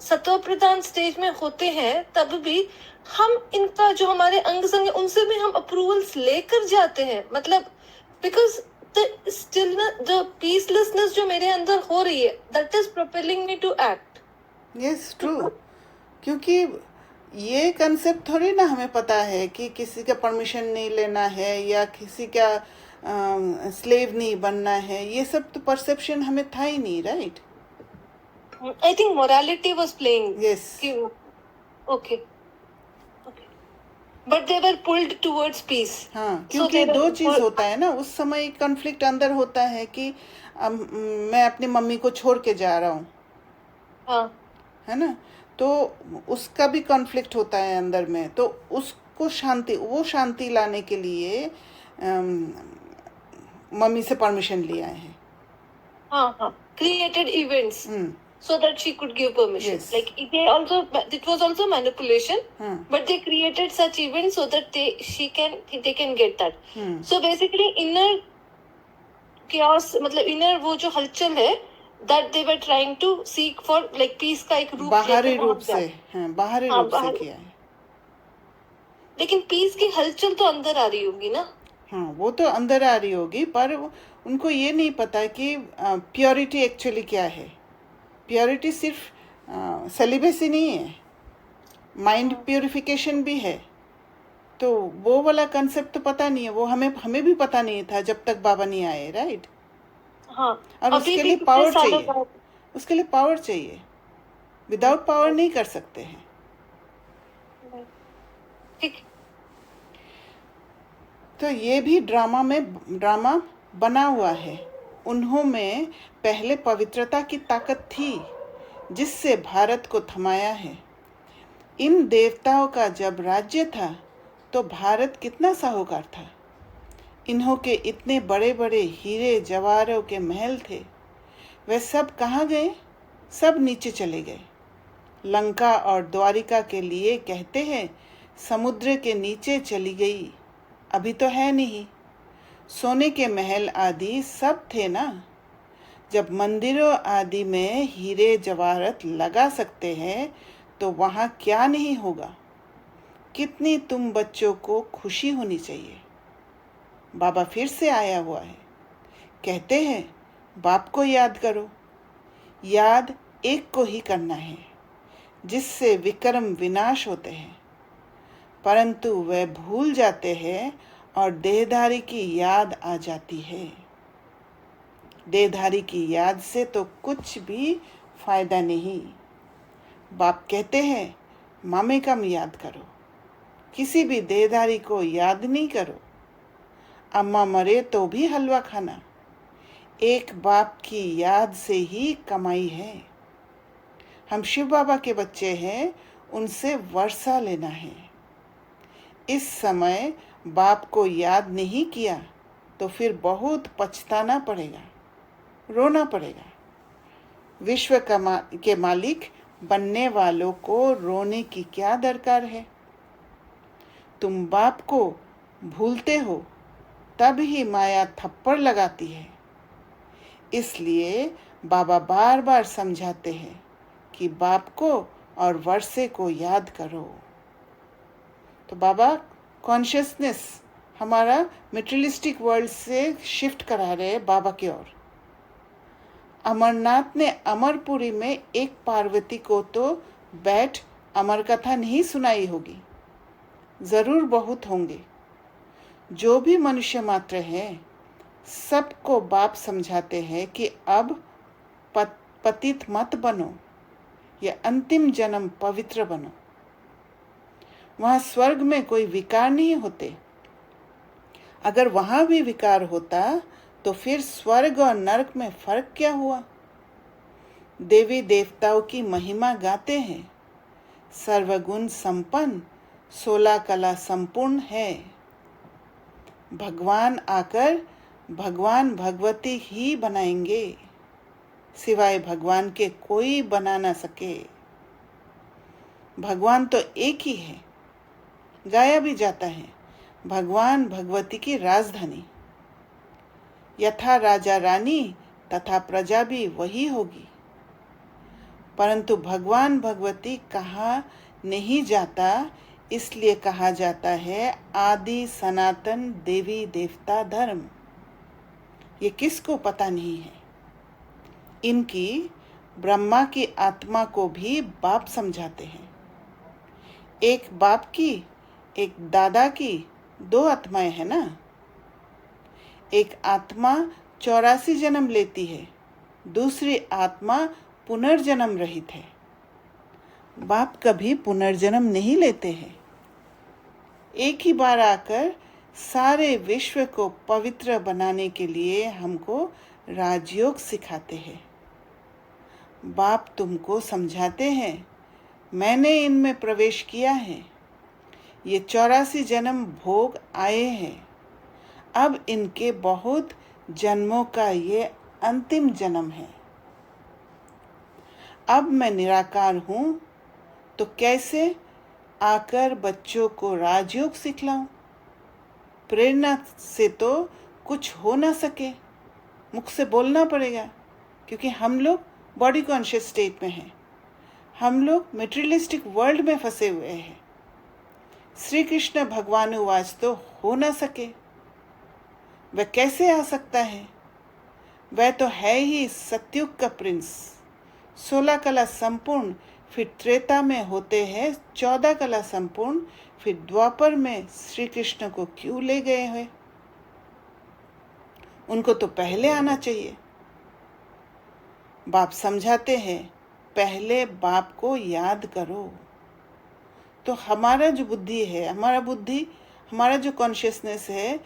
सत्व प्रधान stage में होते हैं, तब भी हम इनका जो हमारे अंग संग है, उनसे भी हम अप्रूवल्स लेकर जाते हैं, मतलब because the stillness, the peacelessness जो मेरे अंदर हो रही है, that is propelling me to act. Yes, true. क्योंकि ये कंसेप्ट थोड़ी ना हमें पता है कि किसी का परमिशन नहीं लेना है या किसी का स्लेव नहीं बनना है, ये सब तो परसेप्शन हमें था ही नहीं, right? I think morality was playing. Yes. Okay. But they were pulled towards peace. हाँ, क्योंकि दो चीज होता है ना, उस समय कॉन्फ्लिक्ट अंदर होता है कि मैं अपनी मम्मी को छोड़ के जा रहा हूँ, हाँ, है ना, तो उसका भी कॉन्फ्लिक्ट होता है अंदर में, तो उसको वो शांति लाने के लिए मम्मी से परमिशन लिया है। हाँ, created events. So that she could give permission. Yes. Like it was also manipulation, but they created such events so that they can get that. So basically inner chaos, मतलब inner वो जो हलचल है, that they were trying to seek for like peace का एक रूप, बाहरी रूप से, बाहरी रूप से किया है। लेकिन पीस की हलचल तो अंदर आ रही होगी ना? हाँ, वो तो अंदर आ रही होगी, पर उनको ये नहीं पता कि प्योरिटी एक्चुअली क्या है। प्योरिटी सिर्फ सेलिबेसी नहीं है, माइंड प्योरिफिकेशन भी है। तो वो वाला कंसेप्ट तो पता नहीं है, वो हमें भी पता नहीं था जब तक बाबा नहीं आए, राइट? हाँ, और उसके लिए पावर चाहिए, उसके लिए पावर चाहिए। विदाउट पावर नहीं कर सकते हैं। ठीक। तो ये भी ड्रामा बना हुआ है। उन्हों में पहले पवित्रता की ताकत थी जिससे भारत को थमाया है। इन देवताओं का जब राज्य था तो भारत कितना साहूकार था। इन्हों के इतने बड़े बड़े हीरे जवाहरों के महल थे, वे सब कहाँ गए? सब नीचे चले गए। लंका और द्वारिका के लिए कहते हैं समुद्र के नीचे चली गई, अभी तो है नहीं। सोने के महल आदि सब थे ना। जब मंदिरों आदि में हीरे जवाहरत लगा सकते हैं तो वहाँ क्या नहीं होगा। कितनी तुम बच्चों को खुशी होनी चाहिए। बाबा फिर से आया हुआ है। कहते हैं बाप को याद करो। याद एक को ही करना है जिससे विक्रम विनाश होते हैं, परंतु वे भूल जाते हैं और देहधारी की याद आ जाती है। देहधारी की याद से तो कुछ भी फायदा नहीं। बाप कहते हैं मामे कम याद करो, किसी भी देहधारी को याद नहीं करो। अम्मा मरे तो भी हलवा खाना, एक बाप की याद से ही कमाई है। हम शिव बाबा के बच्चे हैं, उनसे वर्षा लेना है। इस समय बाप को याद नहीं किया तो फिर बहुत पछताना पड़ेगा, रोना पड़ेगा। विश्व के मालिक बनने वालों को रोने की क्या दरकार है? तुम बाप को भूलते हो तब ही माया थप्पड़ लगाती है। इसलिए बाबा बार बार समझाते हैं कि बाप को और वर्षे को याद करो। तो बाबा कॉन्शियसनेस हमारा मटेरियलिस्टिक वर्ल्ड से शिफ्ट करा रहे हैं बाबा की ओर। अमरनाथ ने अमरपुरी में एक पार्वती को तो बैठ अमर कथा नहीं सुनाई होगी, जरूर बहुत होंगे। जो भी मनुष्य मात्र हैं, सबको बाप समझाते हैं कि अब पतित मत बनो, ये अंतिम जन्म पवित्र बनो। वहां स्वर्ग में कोई विकार नहीं होते। अगर वहां भी विकार होता तो फिर स्वर्ग और नरक में फर्क क्या हुआ? देवी देवताओं की महिमा गाते हैं, सर्वगुण संपन्न, 16 कला संपूर्ण है। भगवान आकर भगवान भगवती ही बनाएंगे, सिवाय भगवान के कोई बना ना सके। भगवान तो एक ही है, गाया भी जाता है, भगवान भगवती की राजधानी। यथा राजा रानी तथा प्रजा भी वही होगी। परंतु भगवान भगवती कहा नहीं जाता, इसलिए कहा जाता है आदि सनातन देवी देवता धर्म। ये किसको पता नहीं है। इनकी ब्रह्मा की आत्मा को भी बाप समझाते हैं। एक बाप की, एक दादा की 2 आत्माएं हैं ना। एक आत्मा 84 जन्म लेती है, दूसरी आत्मा पुनर्जन्म रहित है। बाप कभी पुनर्जन्म नहीं लेते हैं। एक ही बार आकर सारे विश्व को पवित्र बनाने के लिए हमको राजयोग सिखाते हैं। बाप तुमको समझाते हैं, मैंने इनमें प्रवेश किया है, ये 84 जन्म भोग आए हैं, अब इनके बहुत जन्मों का ये अंतिम जन्म है। अब मैं निराकार हूँ, तो कैसे आकर बच्चों को राजयोग सिखलाऊं? प्रेरणा से तो कुछ हो ना सके, मुख से बोलना पड़ेगा, क्योंकि हम लोग बॉडी कॉन्शियस स्टेट में हैं, हम लोग मटेरियलिस्टिक वर्ल्ड में फंसे हुए हैं। श्री कृष्ण भगवानुवाच तो हो ना सके, वह कैसे आ सकता है? वह तो है ही सतयुग का प्रिंस। 16 कला संपूर्ण, फिर त्रेता में होते हैं 14 कला संपूर्ण, फिर द्वापर में श्री कृष्ण को क्यों ले गए हैं? उनको तो पहले आना चाहिए। बाप समझाते हैं, पहले बाप को याद करो। तो हमारा जो बुद्धि है, हमारा जो कॉन्शियसनेस है,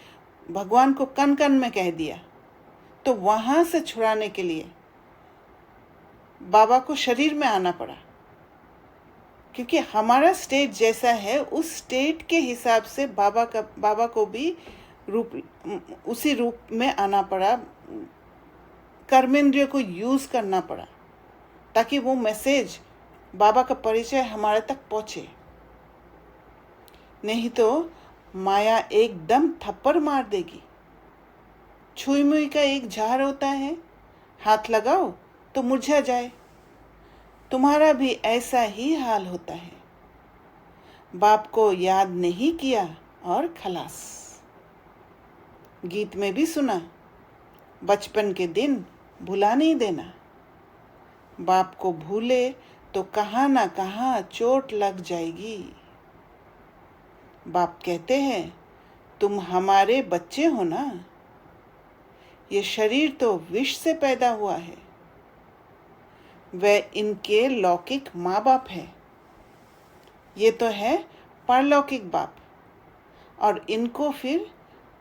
भगवान को कन कन में कह दिया। तो वहां से छुड़ाने के लिए बाबा को शरीर में आना पड़ा, क्योंकि हमारा स्टेट जैसा है उस स्टेट के हिसाब से बाबा को भी उसी रूप में आना पड़ा, कर्मेंद्रिय को यूज करना पड़ा, ताकि वो मैसेज, बाबा का परिचय हमारे तक पहुंचे। नहीं तो माया एकदम थप्पड़ मार देगी। छुई मुई का एक झाड़ होता है, हाथ लगाओ तो मुरझा जाए। तुम्हारा भी ऐसा ही हाल होता है। बाप को याद नहीं किया और खलास। गीत में भी सुना, बचपन के दिन भुला नहीं देना। बाप को भूले तो कहाँ ना कहाँ चोट लग जाएगी। बाप कहते हैं, तुम हमारे बच्चे हो ना। ये शरीर तो विष से पैदा हुआ है, वह इनके लौकिक माँ बाप है। ये तो है पारलौकिक बाप, और इनको फिर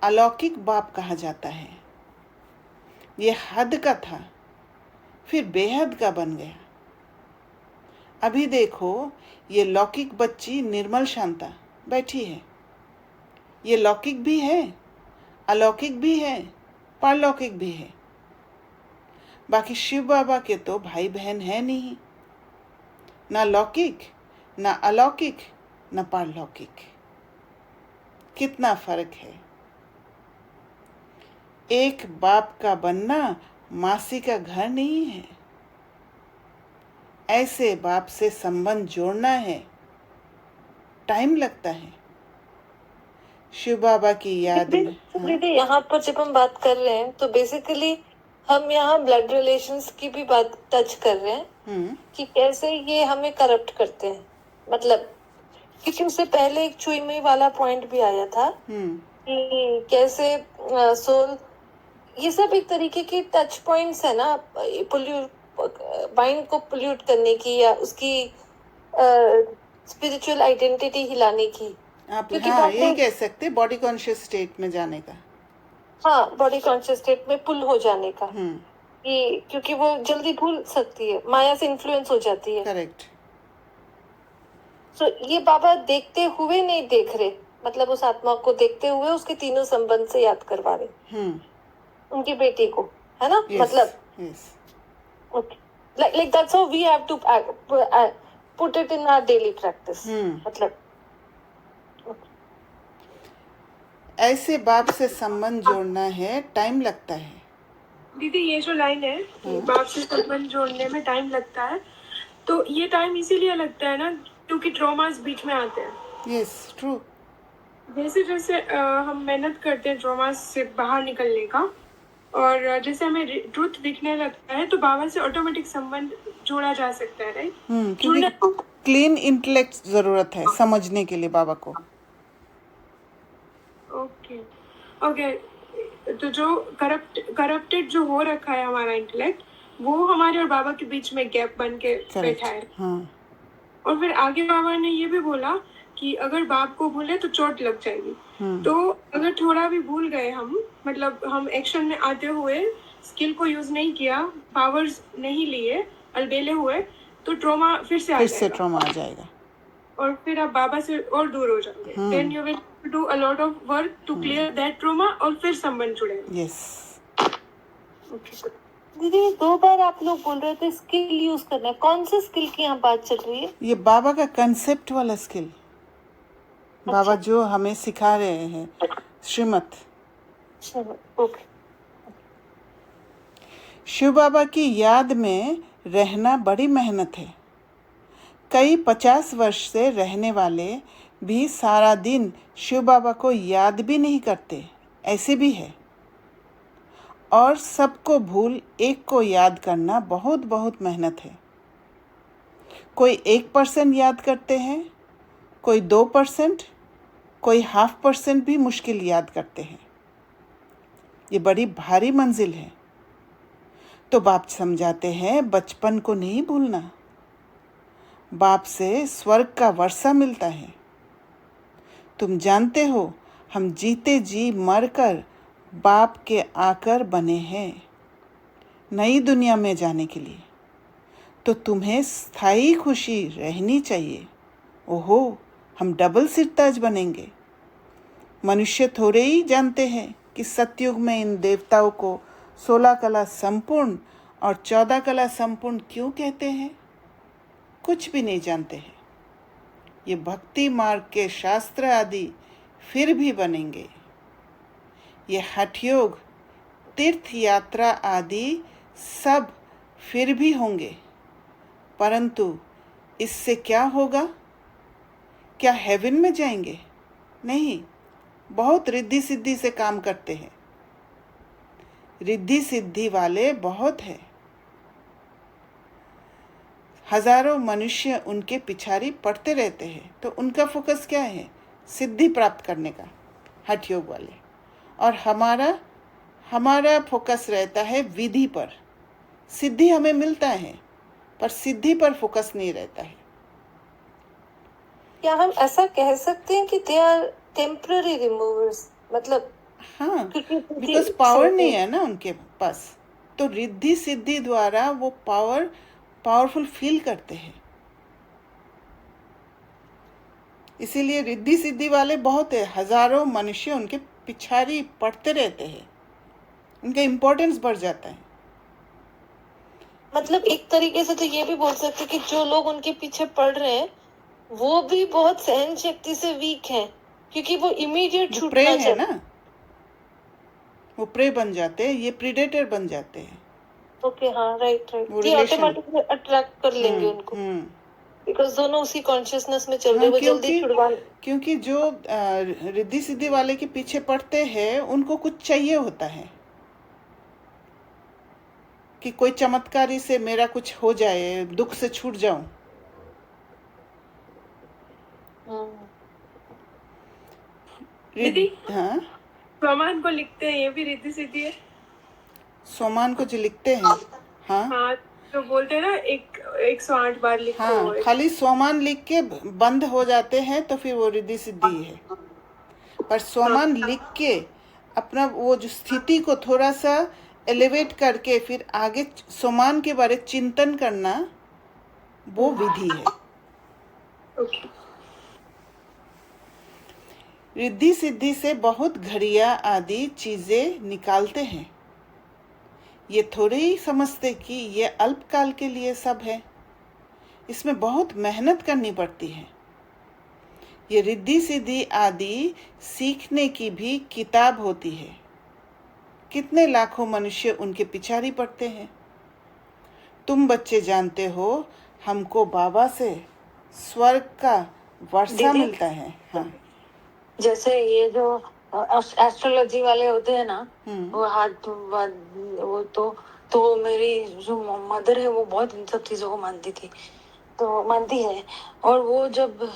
अलौकिक बाप कहा जाता है। ये हद का था, फिर बेहद का बन गया। अभी देखो, ये लौकिक बच्ची निर्मल शांता बैठी है। ये लौकिक भी है, अलौकिक भी है, पारलौकिक भी है। बाकी शिव बाबा के तो भाई बहन है नहीं, ना लौकिक, ना अलौकिक, ना पारलौकिक। कितना फर्क है। एक बाप का बनना मासी का घर नहीं है। ऐसे बाप से संबंध जोड़ना है, टाइम लगता है। शिव बाबा की याद में। हाँ? दीदी यहाँ पर जब हम बात कर रहे हैं तो बेसिकली हम यहाँ ब्लड रिलेशंस की भी बात टच कर रहे हैं कि कैसे ये हमें करप्ट करते हैं। मतलब क्योंकि उससे पहले एक चुई मुई वाला पॉइंट भी आया था कि कैसे सोल, ये सब एक तरीके के टच पॉइंट्स है ना माइंड को पोल्यूट करने की या उसकी स्पिरिचुअल आइडेंटिटी हिलाने की। आप क्योंकि हाँ बातें- यही कह सकते, बॉडी कॉन्शियस स्टेट में जाने का। हाँ, बॉडी कॉन्शियस स्टेट में पुल हो जाने का कि क्योंकि वो जल्दी भूल सकती है, माया से इन्फ्लुएंस हो जाती है। करेक्ट। तो ये बाबा देखते हुए नहीं देख रहे, मतलब उस आत्मा को देखते हुए उसके तीनों संबंध से याद करवा रहे उनकी बेटी को, है ना? मतलब okay, like that's how we have to put it in our daily practice. मतलब ऐसे बाप से संबंध जोड़ना है, टाइम लगता है। दीदी ये जो लाइन है कि बाप से संबंध जोड़ने में टाइम लगता है, तो ये टाइम इसीलिए लगता है ना क्योंकि ट्रॉमास बीच में आते हैं। Yes, true. जैसे जैसे हम मेहनत करते हैं ट्रॉमास से बाहर निकलने का, और जैसे हमें ट्रुथ दिखने लगता है तो बाबा से ऑटोमेटिक संबंध जोड़ा जा सकता है, राइट? क्योंकि क्लीन इंटेलेक्ट जरूरत है समझने के लिए बाबा को। ओके ओके, तो जो करप्टेड जो हो रखा है हमारा इंटेलेक्ट, वो हमारे और बाबा के बीच में गैप बन के बैठा है। हाँ। और फिर आगे बाबा ने ये भी बोला कि अगर बाप को भूले तो चोट लग जाएगी। तो अगर थोड़ा भी भूल गए हम, मतलब हम एक्शन में आते हुए स्किल को यूज नहीं किया, पावर्स नहीं लिए, अलबेले हुए, तो ट्रॉमा फिर से ट्रॉमा आ जाएगा और फिर आप बाबा से और दूर हो जाओगे। Then you will do a lot of work to clear that trauma और फिर संबंध जुड़ेगा। यस। ओके दीदी, 2 बार आप लोग बोल रहे थे स्किल यूज करना है, कौन से स्किल की यहाँ बात चल रही है? ये बाबा का कंसेप्ट वाला स्किल, बाबा जो हमें सिखा रहे हैं, श्रीमत। ओके। शिव बाबा की याद में रहना बड़ी मेहनत है। कई 50 वर्ष से रहने वाले भी सारा दिन शिव बाबा को याद भी नहीं करते, ऐसे भी है। और सबको भूल एक को याद करना बहुत बहुत मेहनत है। कोई 1% याद करते हैं, कोई 2%, कोई 0.5% भी मुश्किल याद करते हैं। ये बड़ी भारी मंजिल है। तो बाप समझाते हैं बचपन को नहीं भूलना। बाप से स्वर्ग का वर्षा मिलता है। तुम जानते हो, हम जीते जी मरकर बाप के आकर बने हैं नई दुनिया में जाने के लिए। तो तुम्हें स्थायी खुशी रहनी चाहिए। ओहो, हम डबल सिरताज बनेंगे। मनुष्य थोड़े ही जानते हैं कि सतयुग में इन देवताओं को 16 कला संपूर्ण और 14 कला संपूर्ण क्यों कहते हैं। कुछ भी नहीं जानते हैं। ये भक्ति मार्ग के शास्त्र आदि फिर भी बनेंगे। ये हठयोग, तीर्थ यात्रा आदि सब फिर भी होंगे। परंतु इससे क्या होगा? क्या हेवन में जाएंगे? नहीं, बहुत रिद्धि सिद्धि से काम करते हैं। रिद्धि सिद्धि वाले बहुत हैं। हजारों मनुष्य उनके पिछाड़ी पड़ते रहते हैं। तो उनका फोकस क्या है? सिद्धि प्राप्त करने का, हठयोग वाले। और हमारा फोकस रहता है विधि पर। सिद्धि हमें मिलता है पर सिद्धि पर फोकस नहीं रहता है। क्या हम ऐसा कह सकते हैं कि दे आर टेम्पररी रिमूवर्स, मतलब हाँ, क्योंकि बिकॉज पावर नहीं है ना उनके पास, तो रिद्धि सिद्धि द्वारा वो पावरफुल फील करते हैं। इसीलिए रिद्धि सिद्धि वाले बहुत है, हजारों मनुष्य उनके पिछाड़ी पड़ते रहते हैं, उनका इम्पोर्टेंस बढ़ जाता है। मतलब एक तरीके से तो ये भी बोल सकते हैं कि जो लोग उनके पीछे पड़ रहे हैं वो भी बहुत सहन शक्ति से वीक हैं, क्योंकि वो इमीडिएट वो प्रे छूटना है चाहते। ना, वो प्रे बन जाते हैं, ये प्रीडेटर बन जाते हैं। ओके, हाँ, राइट राइट, वो कि रिलेशन ऑटोमेटिकली अट्रैक्ट कर लेंगे उनको, बिकॉज दोनों उसी कॉन्शियसनेस में चल रहे हाँ, हैं, वो जल्दी छुड़वा। क्योंकि जो रिद्धि सिद्धि वाले के पीछे पड़ते हैं उनको कुछ चाहिए होता है कि कोई चमत्कारी से मेरा कुछ हो जाए, दुख से छूट जाऊं। दीदी हाँ, सोमान को लिखते हैं, ये भी रिद्धि सिद्धि है। सोमान को जो लिखते हैं, हाँ हाँ, तो बोलते हैं ना 108 बार लिखो। हाँ, खाली सोमान लिख के बंद हो जाते हैं तो फिर वो रिद्धि सिद्धि है। पर सोमान लिख के अपना वो जो स्थिति को थोड़ा सा एलिवेट करके फिर आगे सोमान के बारे चिंतन करना, वो विधि है। ओके। रिद्धि सिद्धि से बहुत घड़ियां आदि चीजें निकालते हैं, ये थोड़े ही समझते कि ये अल्पकाल के लिए सब है, इसमें बहुत मेहनत करनी पड़ती है। ये रिद्धि सिद्धि आदि सीखने की भी किताब होती है, कितने लाखों मनुष्य उनके पिछाड़ी पड़ते हैं। तुम बच्चे जानते हो, हमको बाबा से स्वर्ग का वर्षा दीदी? मिलता है। हाँ, जैसे ये जो एस्ट्रोलॉजी वाले होते हैं ना, वो हाथ वो तो मेरी जो मदर है वो बहुत इन सब चीजों को मानती थी, तो मानती है। और वो जब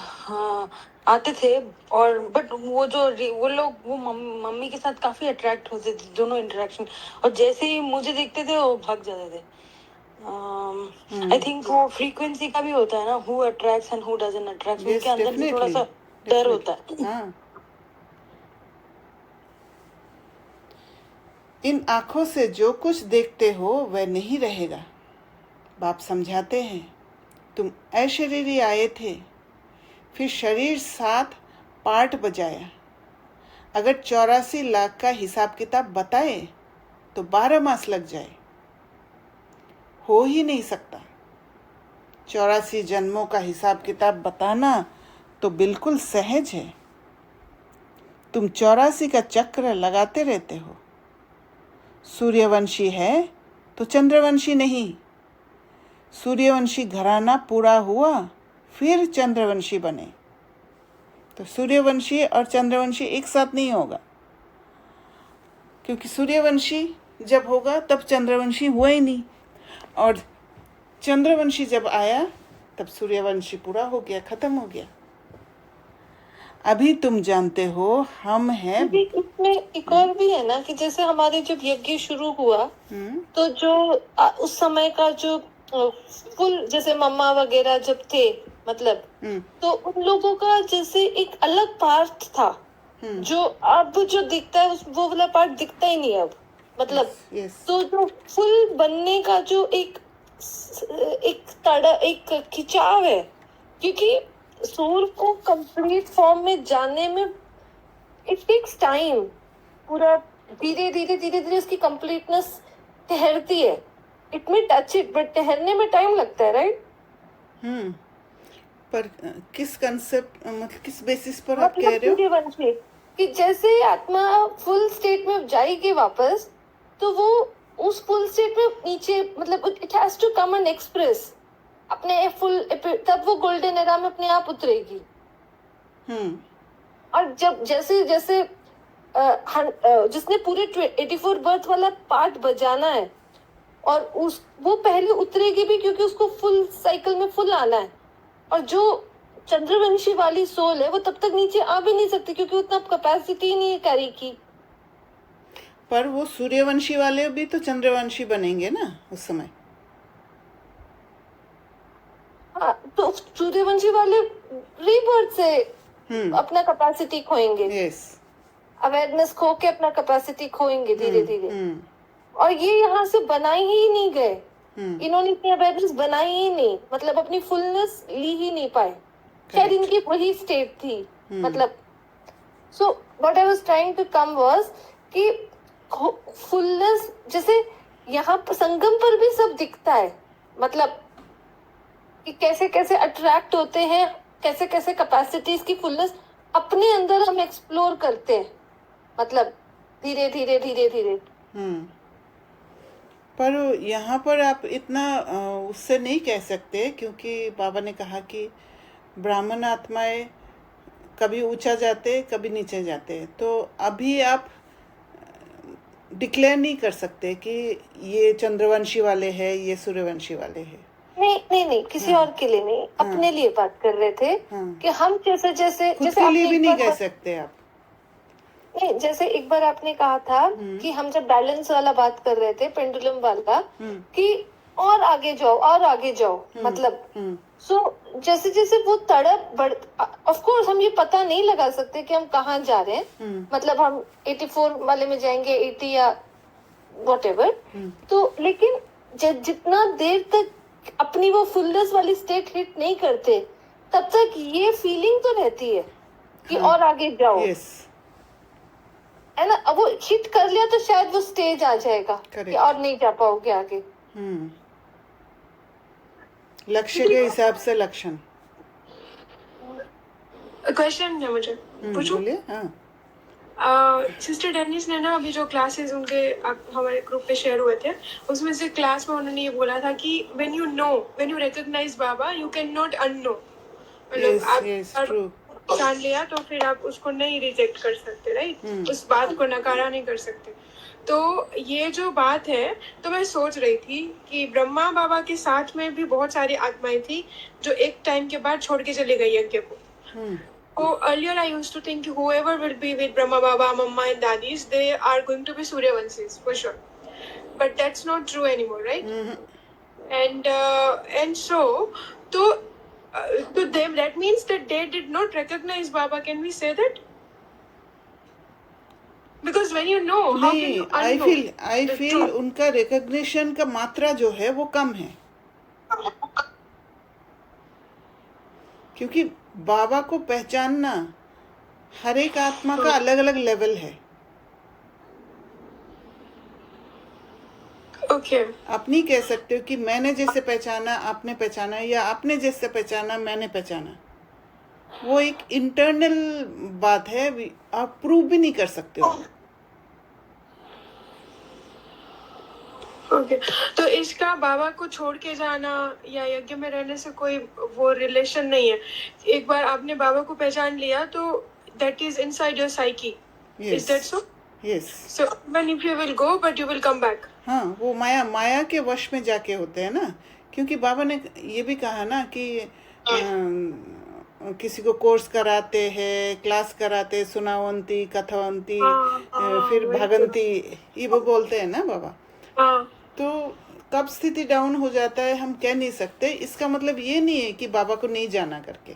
आते थे, और बट वो लोग वो मम्मी के साथ काफी अट्रैक्ट होते थे, दोनों इंटरेक्शन, और जैसे ही मुझे देखते थे वो भाग जाते थे। आई थिंक वो फ्रीक्वेंसी का भी होता है ना, who attracts and who doesn't attract, उनके अंदर से थोड़ा सा डर होता है। हाँ, इन आंखों से जो कुछ देखते हो वह नहीं रहेगा। बाप समझाते हैं, तुम अशरीरी आए थे, फिर शरीर 7 पार्ट बजाया। अगर 84 लाख का हिसाब किताब बताए तो 12 मास लग जाए, हो ही नहीं सकता। 84 जन्मों का हिसाब किताब बताना तो बिल्कुल सहज है। तुम 84 का चक्र लगाते रहते हो। सूर्यवंशी है तो चंद्रवंशी नहीं। सूर्यवंशी घराना पूरा हुआ फिर चंद्रवंशी बने, तो सूर्यवंशी और चंद्रवंशी एक साथ नहीं होगा, क्योंकि सूर्यवंशी जब होगा तब चंद्रवंशी हुआ ही नहीं, और चंद्रवंशी जब आया तब सूर्यवंशी पूरा हो गया, खत्म हो गया। अभी तुम जानते हो हम हैं। इसमें एक और भी है ना कि जैसे हमारे जब यज्ञ शुरू हुआ तो जो उस समय का जो फुल, जैसे मम्मा वगैरह जब थे, मतलब तो उन लोगों का जैसे एक अलग पार्ट था, जो अब जो दिखता है वो वाला पार्ट दिखता ही नहीं अब, मतलब तो जो फुल बनने का जो एक खिंचाव है, क्योंकि सोल को कंप्लीट फॉर्म में जाने में इट टेक्स टाइम। पूरा धीरे धीरे धीरे धीरे उसकी कंप्लीटनेस ठहरती है। It may touch it, but ठहरने में टाइम लगता है, राइट? पर किस कंसेप्ट, मतलब किस बेसिस पर आप कह रहे हो? कि जैसे आत्मा फुल स्टेट में जाएगी वापस, तो वो उस फुल स्टेट में नीचे, मतलब it has to come and express अपने फुल, तब वो गोल्डन एरा में अपने आप उतरेगी। और जब जैसे जैसे जिसने पूरे 84 बर्थ वाला पार्ट बजाना है, और वो पहले उतरेगी भी क्योंकि उसको फुल साइकिल में फुल आना है, और जो चंद्रवंशी वाली सोल है वो तब तक नीचे आ भी नहीं सकती क्योंकि उतना कैपेसिटी नहीं है कैरी की। पर वो सूर्यवंशी वाले भी तो चंद्रवंशी बनेंगे ना उस समय। हाँ, तो सूर्यवंशी वाले रीबर्थ से अपना कैपेसिटी खोएंगे, यस, अवेयरनेस खो के अपना कैपेसिटी खोएंगे धीरे धीरे। हम्म, और ये यहाँ से बनाई ही नहीं गए, हम्म, इन्होंने इतनी अवेयरनेस बनाई ही नहीं, मतलब अपनी फुलनेस ली ही नहीं पाए, शायद Correct. इनकी वही स्टेट थी। मतलब so what I was trying to come was कि फुलनेस जैसे यहाँ पर संगम पर भी सब दिखता है, मतलब कि कैसे कैसे अट्रैक्ट होते हैं, कैसे कैसे कैपेसिटीज की फुलनेस अपने अंदर हम एक्सप्लोर करते हैं, मतलब धीरे धीरे धीरे धीरे। पर यहाँ पर आप इतना उससे नहीं कह सकते, क्योंकि बाबा ने कहा कि ब्राह्मण आत्माएं कभी ऊंचा जाते कभी नीचे जाते, तो अभी आप डिक्लेयर नहीं कर सकते कि ये चंद्रवंशी वाले हैं, ये सूर्यवंशी वाले हैं। नहीं नहीं नहीं, किसी और के लिए नहीं, अपने लिए बात कर रहे थे कि हम जैसे जैसे खुद जैसे के आपने लिए भी एक नहीं बार कह सकते आप। नहीं, जैसे एक बार आपने कहा था कि हम जब बैलेंस वाला बात कर रहे थे, पेंडुलम वाला, कि और आगे जाओ और आगे जाओ, मतलब सो जैसे जैसे वो तड़प बढ़, ऑफ कोर्स हम ये पता नहीं लगा सकते कि हम कहाँ जा रहे हैं, मतलब हम 84 वाले में जाएंगे 80 या व्हाटएवर, तो लेकिन जितना देर तक अपनी वो फुलनेस वाली स्टेट हिट नहीं करते, तब तक ये फीलिंग तो रहती है कि और आगे जाओ, यस, है ना। अब वो हिट कर लिया तो शायद वो स्टेज आ जाएगा कि और नहीं जा पाओगे आगे। लक्ष्य के हिसाब से लक्षण। क्वेश्चन है मुझे, पूछूं? बोलिए। हाँ, सिस्टर डेनिस ने ना अभी जो क्लासेस उनके हमारे ग्रुप पे शेयर हुए थे, उसमें से क्लास में उन्होंने ये बोला था कि when you recognize Baba you can not unknow, मतलब आप जान लिया तो फिर आप उसको नहीं रिजेक्ट कर सकते, राइट? उस बात को नकारा नहीं कर सकते। तो ये जो बात है, तो मैं सोच रही थी कि ब्रह्मा बाबा के साथ में भी बहुत सारी आत्माएं थी जो एक टाइम के बाद छोड़ के चले गई यज्ञ को। So earlier I used to think whoever will be with Brahma Baba, Mamma and Dadis, they are going to be Suryavanshis for sure. But that's not true anymore, right? And so to them that means that they did not recognize Baba. Can we say that? Because when you know, how can you unknow? I feel उनका recognition का मात्रा जो है वो कम है, क्योंकि बाबा को पहचानना हर एक आत्मा का अलग अलग लेवल है। Okay. आप नहीं कह सकते हो कि मैंने जैसे पहचाना आपने पहचाना, या आपने जैसे पहचाना मैंने पहचाना। वो एक इंटरनल बात है, आप प्रूव भी नहीं कर सकते हो। ओके, तो इसका बाबा को छोड़ के जाना या यज्ञ में रहने से कोई वो रिलेशन नहीं है। एक बार आपने बाबा को पहचान लिया तो that is inside your psyche, is that so? Yes, so when if you will go but you will come back. हाँ, वो माया के वश में जाके होते हैं ना, क्योंकि बाबा ने ये भी कहा ना कि किसी को कोर्स कराते हैं, क्लास कराते, सुनावंती, कथावंती, फिर भागंती, ये वो बोलते हैं ना बाबा। तो कब स्थिति डाउन हो जाता है हम कह नहीं सकते। इसका मतलब ये नहीं है कि बाबा को नहीं जाना करके।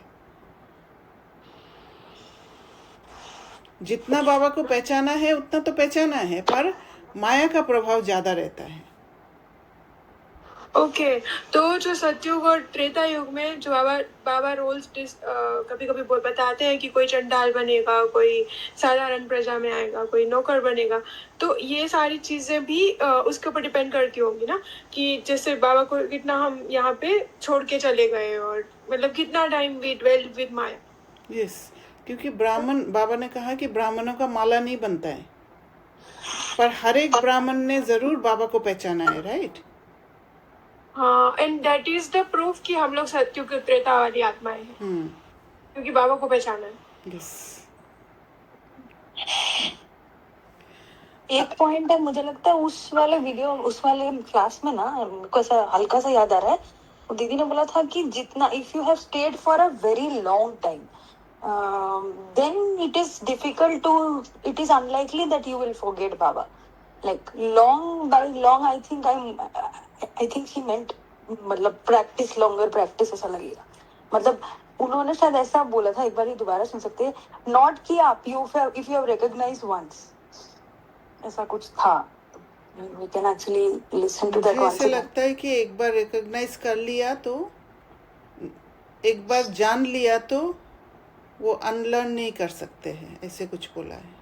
जितना बाबा को पहचाना है उतना तो पहचाना है, पर माया का प्रभाव ज्यादा रहता है। ओके, तो जो सतयुग और त्रेता युग में जो बाबा रोल्स कभी कभी बताते हैं कि कोई चंडाल बनेगा, कोई साधारण प्रजा में आएगा, कोई नौकर बनेगा, तो ये सारी चीजें भी उसके ऊपर डिपेंड करती होंगी ना, कि जैसे बाबा को कितना हम यहाँ पे छोड़ के चले गए, और मतलब कितना time we dwell with maya. Yes, क्योंकि ब्राह्मण, बाबा ने कहा कि ब्राह्मणों का माला नहीं बनता है, पर हर एक ब्राह्मण ने जरूर बाबा को पहचाना है, राइट? हाँ, and that is the proof कि हम लोग सत्युग त्रेता वाली आत्माएं हैं, क्योंकि बाबा को पहचाना है। यस। एक पॉइंट है, मुझे लगता है उस वाले क्लास में ना, मुझको ऐसा हल्का सा याद आ रहा है, दीदी ने बोला था कि जितना if you have stayed for a very long time then it is difficult to, it is unlikely that you will forget Baba. Like long I think he meant मतलब practice, longer practice ऐसा लगेगा। मतलब उन्होंने शायद ऐसा बोला था, एक बार ही दोबारा सुन सकते हैं, नॉट कि आप you if you have recognized once, ऐसा कुछ था। We can actually listen to that मुझे वंस ऐसे लगता है कि एक बार रिकॉग्नाइज कर लिया तो, एक बार जान लिया तो वो अनलर्न नहीं कर सकते हैं, ऐसे कुछ बोला है।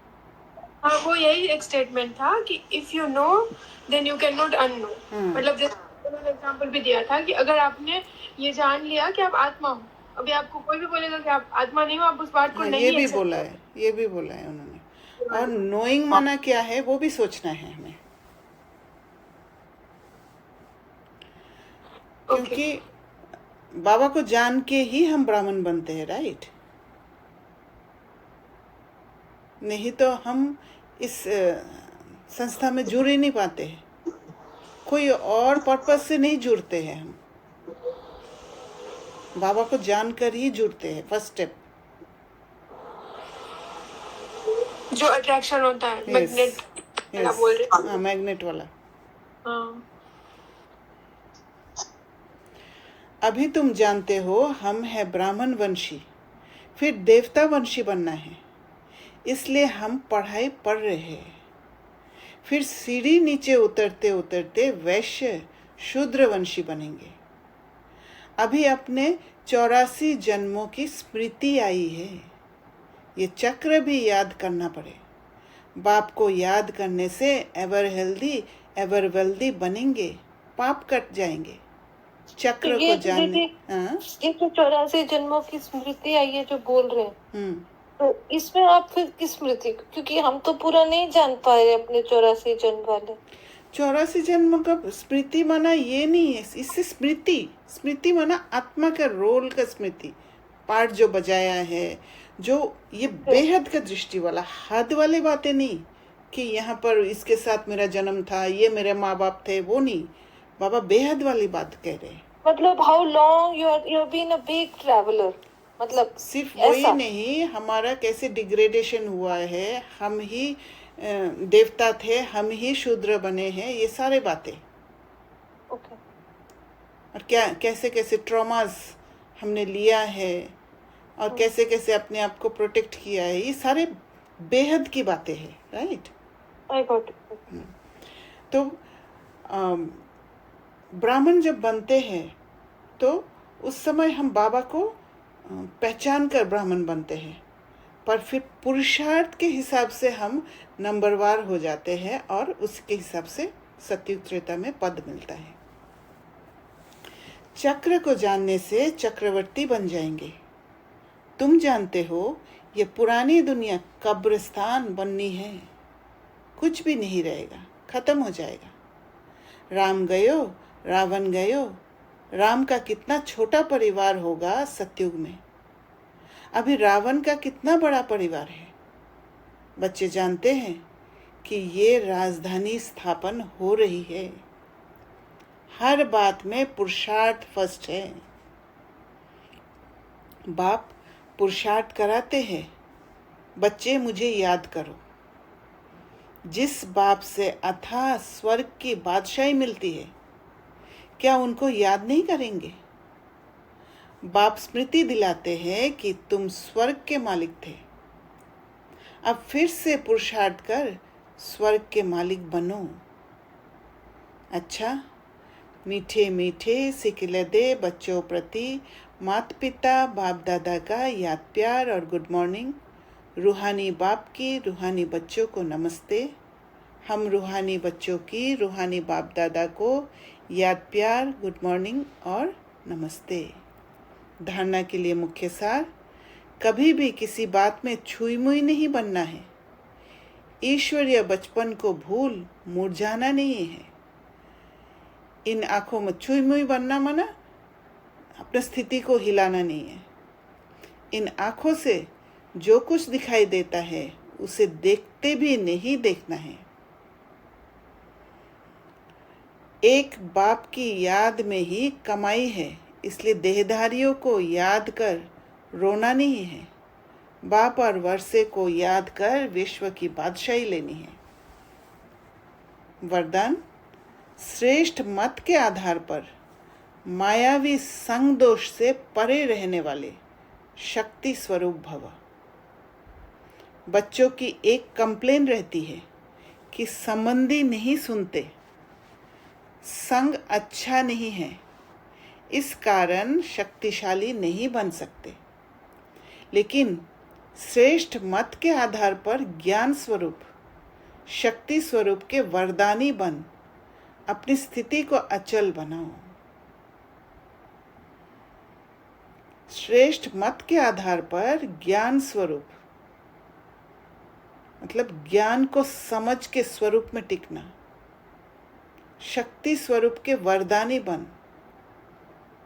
हाँ, वो यही एक स्टेटमेंट था कि if you know then you can not unknow. मतलब जैसे उन्होंने एग्जांपल भी दिया था कि अगर आपने ये जान लिया कि आप आत्मा हो, अभी आपको कोई भी बोलेगा कि आप आत्मा नहीं हो, आप उस बात को हाँ, नहीं ये भी accept बोला है, ये भी बोला है उन्होंने। और नोइंग माना क्या है वो भी सोचना है हमें, क्योंकि बाबा को जान के ही हम ब्राह्मण बनते हैं, राइट? नहीं तो हम इस संस्था में जुड़ ही नहीं पाते हैं, कोई और पर्पस से नहीं जुड़ते हैं हम, बाबा को जानकर ही जुड़ते हैं। फर्स्ट स्टेप जो अट्रैक्शन होता है, मैग्नेट वाला बोल रहे हैं। हाँ, मैग्नेट वाला। हाँ, अभी तुम जानते हो हम हैं ब्राह्मण वंशी, फिर देवता वंशी बनना है, इसलिए हम पढ़ाई पढ़ रहे हैं। फिर सीढ़ी नीचे उतरते उतरते वैश्य शूद्र वंशी बनेंगे। अभी अपने 84 जन्मों की स्मृति आई है, ये चक्र भी याद करना पड़े। बाप को याद करने से एवर हेल्दी एवर वेल्दी बनेंगे, पाप कट जाएंगे। चक्र ये को जानने। हाँ? ये जो 84 जन्मों की स्मृति आई है जो बोल रहे हैं, हम्म तो इसमें आप फिर किस स्मृति, क्योंकि हम तो पूरा नहीं जान पाए अपने 84 जन्म वाले। 84 जन्म का स्मृति माना ये नहीं है, इससे स्मृति माना आत्मा का रोल का स्मृति, पार्ट जो बजाया है, जो ये बेहद का दृष्टि वाला, हद वाली बातें नहीं कि यहाँ पर इसके साथ मेरा जन्म था, ये मेरे माँ बाप थे, वो नहीं। बाबा बेहद वाली बात कह रहे हैं। मतलब how long you been a big traveller, मतलब सिर्फ वही ऐसा नहीं, हमारा कैसे डिग्रेडेशन हुआ है, हम ही देवता थे, हम ही शूद्र बने हैं, ये सारे बातें। ओके। और क्या कैसे कैसे ट्रॉमास हमने लिया है, और कैसे कैसे अपने आप को प्रोटेक्ट किया है, ये सारे बेहद की बातें हैं, राइट? I got it. तो ब्राह्मण जब बनते हैं तो उस समय हम बाबा को पहचान कर ब्राह्मण बनते हैं, पर फिर पुरुषार्थ के हिसाब से हम नंबरवार हो जाते हैं और उसके हिसाब से सतयुग त्रेता में पद मिलता है। चक्र को जानने से चक्रवर्ती बन जाएंगे। तुम जानते हो ये पुरानी दुनिया कब्रिस्तान बननी है, कुछ भी नहीं रहेगा, खत्म हो जाएगा। राम गयो रावण गयो, राम का कितना छोटा परिवार होगा सतयुग में, अभी रावण का कितना बड़ा परिवार है। बच्चे जानते हैं कि ये राजधानी स्थापन हो रही है, हर बात में पुरुषार्थ फर्स्ट है। बाप पुरुषार्थ कराते हैं, बच्चे मुझे याद करो। जिस बाप से अथाह स्वर्ग की बादशाही मिलती है, क्या उनको याद नहीं करेंगे? बाप स्मृति दिलाते हैं कि तुम स्वर्ग के मालिक थे, अब फिर से पुरुषार्थ कर स्वर्ग के मालिक बनो। अच्छा, मीठे मीठे सिकिलदे बच्चों प्रति माता पिता बाप दादा का याद प्यार और गुड मॉर्निंग। रूहानी बाप की रूहानी बच्चों को नमस्ते। हम रूहानी बच्चों की रूहानी बाप दादा को याद प्यार, गुड मॉर्निंग और नमस्ते। धारणा के लिए मुख्य सार, कभी भी किसी बात में छुई मुई नहीं बनना है। ईश्वरीय बचपन को भूल मुरझाना नहीं है। इन आंखों में छुई मुई बनना माना अपनी स्थिति को हिलाना नहीं है। इन आंखों से जो कुछ दिखाई देता है उसे देखते भी नहीं देखना है। एक बाप की याद में ही कमाई है, इसलिए देहधारियों को याद कर रोना नहीं है। बाप और वर्षे को याद कर विश्व की बादशाही लेनी है। वरदान, श्रेष्ठ मत के आधार पर मायावी संग दोष से परे रहने वाले शक्ति स्वरूप भव। बच्चों की एक कंप्लेन रहती है कि संबंधी नहीं सुनते, संग अच्छा नहीं है, इस कारण शक्तिशाली नहीं बन सकते। लेकिन श्रेष्ठ मत के आधार पर ज्ञान स्वरूप, शक्ति स्वरूप के वरदानी बन अपनी स्थिति को अचल बनाओ। श्रेष्ठ मत के आधार पर ज्ञान स्वरूप मतलब ज्ञान को समझ के स्वरूप में टिकना, शक्ति स्वरूप के वरदानी बन।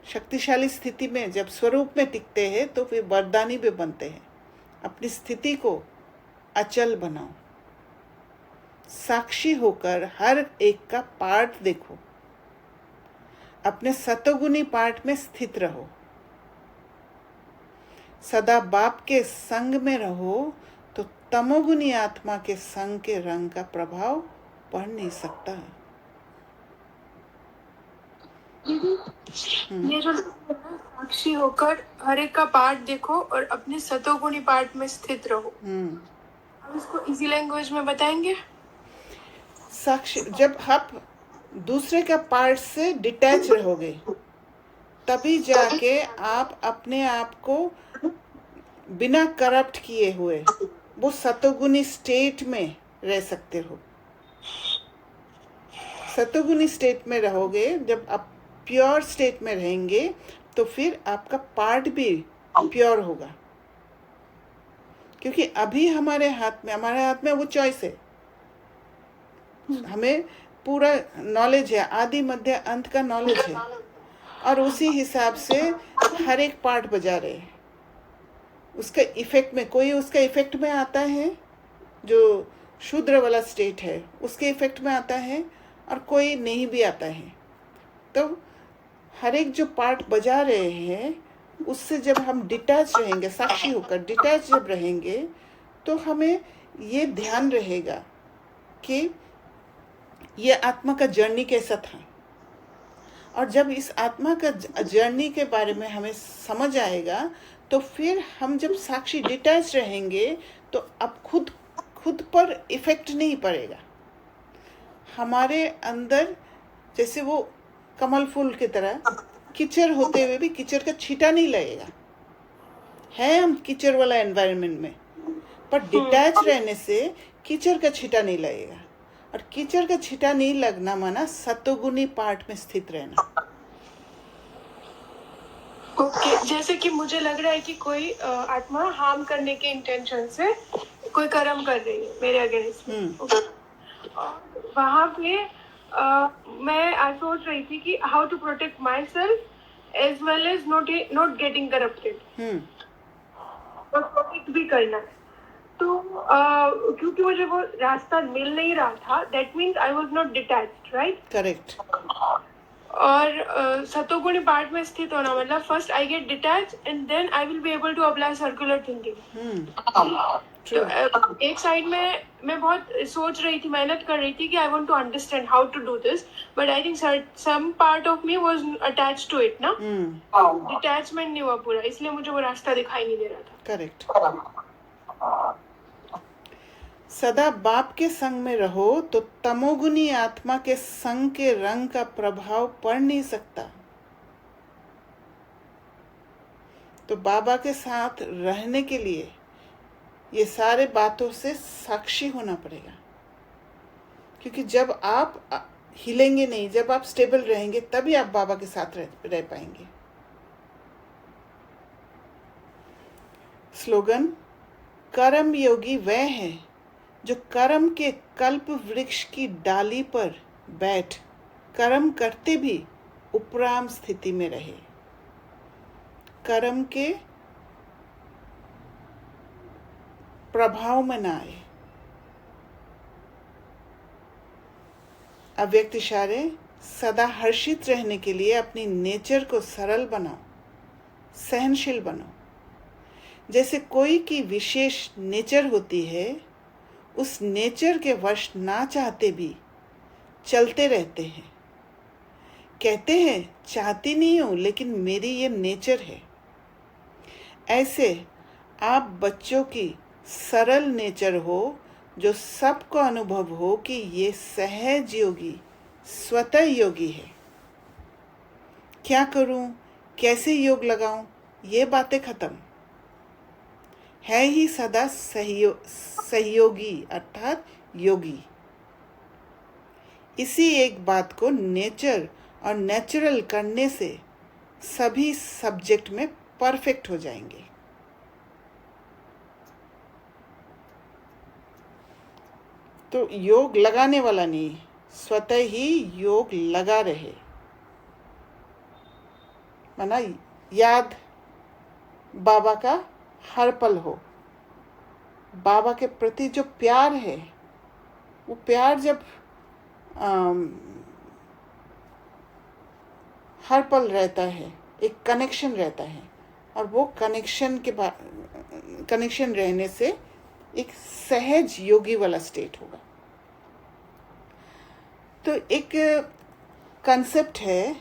शक्तिशाली स्थिति में जब स्वरूप में टिकते हैं तो वे वरदानी भी बनते हैं। अपनी स्थिति को अचल बनाओ। साक्षी होकर हर एक का पार्ट देखो। अपने सतोगुणी पार्ट में स्थित रहो। सदा बाप के संग में रहो तो तमोगुणी आत्मा के संग के रंग का प्रभाव पड़ नहीं सकता। ये जो साक्षी होकर हर एक का पार्ट देखो और अपने सतोगुणी पार्ट में स्थित रहो, अब इसको इजी लैंग्वेज में बताएंगे। साक्षी, जब आप दूसरे का पार्ट से डिटैच रहोगे तभी जाके आप अपने आप को बिना करप्ट किए हुए वो सतोगुणी स्टेट में रह सकते हो। सतोगुणी स्टेट में रहोगे, जब आप प्योर स्टेट में रहेंगे तो फिर आपका पार्ट भी प्योर होगा। क्योंकि अभी हमारे हाथ में वो चॉइस है। हमें पूरा नॉलेज है, आदि मध्य अंत का नॉलेज है, और उसी हिसाब से हर एक पार्ट बजा रहे हैं। उसका इफेक्ट में कोई उसका इफेक्ट में आता है, जो शूद्र वाला स्टेट है उसके इफेक्ट में आता है, और कोई नहीं भी आता है। तो हर एक जो पार्ट बजा रहे हैं उससे जब हम डिटैच रहेंगे, साक्षी होकर डिटैच जब रहेंगे, तो हमें ये ध्यान रहेगा कि ये आत्मा का जर्नी कैसा था। और जब इस आत्मा का जर्नी के बारे में हमें समझ आएगा तो फिर हम जब साक्षी डिटैच रहेंगे तो अब खुद पर इफेक्ट नहीं पड़ेगा। हमारे अंदर जैसे वो कमल फूल की तरह कीचड़ होते हुए भी कीचड़ का छींटा नहीं लगेगा। है हम कीचड़ वाला एनवायरनमेंट में, पर डिटैच रहने से कीचड़ का छींटा नहीं लगेगा। और कीचड़ का छींटा नहीं लगना माना सतोगुणी पार्ट में स्थित रहना। ओके, जैसे कि मुझे लग रहा है कि कोई आत्मा हार्म करने के इंटेंशन से कोई कर्म कर रही है मेरे अगेंस्ट में। वहां पे मैं सोच रही थी कि how to protect myself as well as not getting corrupted, और प्रोटेक्ट भी करना है। तो क्योंकि मुझे वो रास्ता मिल नहीं रहा था, that means I was not detached, right? Correct. और सतोगुणी पार्ट में स्थित होना मतलब first I get detach and then I will be able to apply circular thinking. तो एक साइड में मैं बहुत सोच रही थी, मेहनत कर रही थी कि I want to understand how to do this, but I think some part of me was attached to it ना, डिटैचमेंट नहीं हुआ पूरा, इसलिए मुझे वो रास्ता दिखाई नहीं दे रहा था। करेक्ट। सदा बाप के संग में रहो तो तमोगुनी आत्मा के संग के रंग का प्रभाव पड़ नहीं सकता। तो बाबा के साथ रहने के लिए ये सारे बातों से साक्षी होना पड़ेगा। क्योंकि जब आप हिलेंगे नहीं, जब आप स्टेबल रहेंगे, तभी आप बाबा के साथ रह पाएंगे। स्लोगन: कर्म योगी वह है जो कर्म के कल्प वृक्ष की डाली पर बैठ कर्म करते भी उपराम स्थिति में रहे। कर्म के प्रभाव में ना आए। अव्यक्त इशारे: सदा हर्षित रहने के लिए अपनी नेचर को सरल बनाओ, सहनशील बनो। जैसे कोई की विशेष नेचर होती है, उस नेचर के वश ना चाहते भी चलते रहते हैं। कहते हैं चाहती नहीं हूं, लेकिन मेरी ये नेचर है। ऐसे आप बच्चों की सरल नेचर हो, जो सबको अनुभव हो कि ये सहज योगी, स्वतः योगी है। क्या करूं, कैसे योग लगाऊं, ये बातें खत्म। है ही सदा सहयोगी अर्थात योगी। इसी एक बात को नेचर और नेचुरल करने से सभी सब्जेक्ट में परफेक्ट हो जाएंगे। तो योग लगाने वाला नहीं, स्वतः ही योग लगा रहे। माना याद बाबा का हर पल हो। बाबा के प्रति जो प्यार है, वो प्यार जब हर पल रहता है, एक कनेक्शन रहता है, और वो कनेक्शन रहने से एक सहज योगी वाला स्टेट होगा। तो एक कंसेप्ट है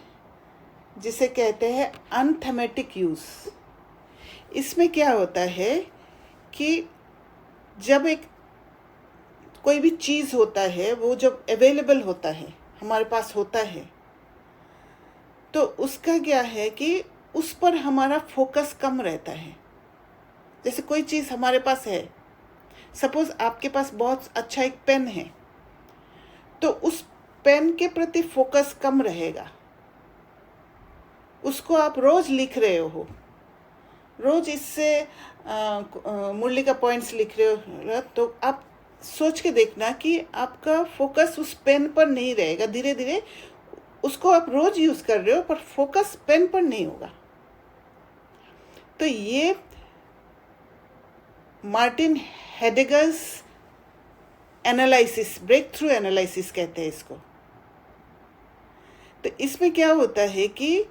जिसे कहते हैं अनथेमेटिक यूज। इसमें क्या होता है कि जब कोई भी चीज़ होता है, वो जब अवेलेबल होता है, हमारे पास होता है, तो उसका क्या है कि उस पर हमारा फोकस कम रहता है। जैसे कोई चीज़ हमारे पास है, सपोज आपके पास बहुत अच्छा एक पेन है, तो उस पेन के प्रति फोकस कम रहेगा। उसको आप रोज लिख रहे हो, रोज इससे मुरली का पॉइंट्स लिख रहे हो, तो आप सोच के देखना कि आपका फोकस उस पेन पर नहीं रहेगा। धीरे धीरे उसको आप रोज यूज कर रहे हो, पर फोकस पेन पर नहीं होगा। तो ये Martin Heidegger's analysis, breakthrough analysis कहते हैं इसको। तो इसमें क्या होता है कि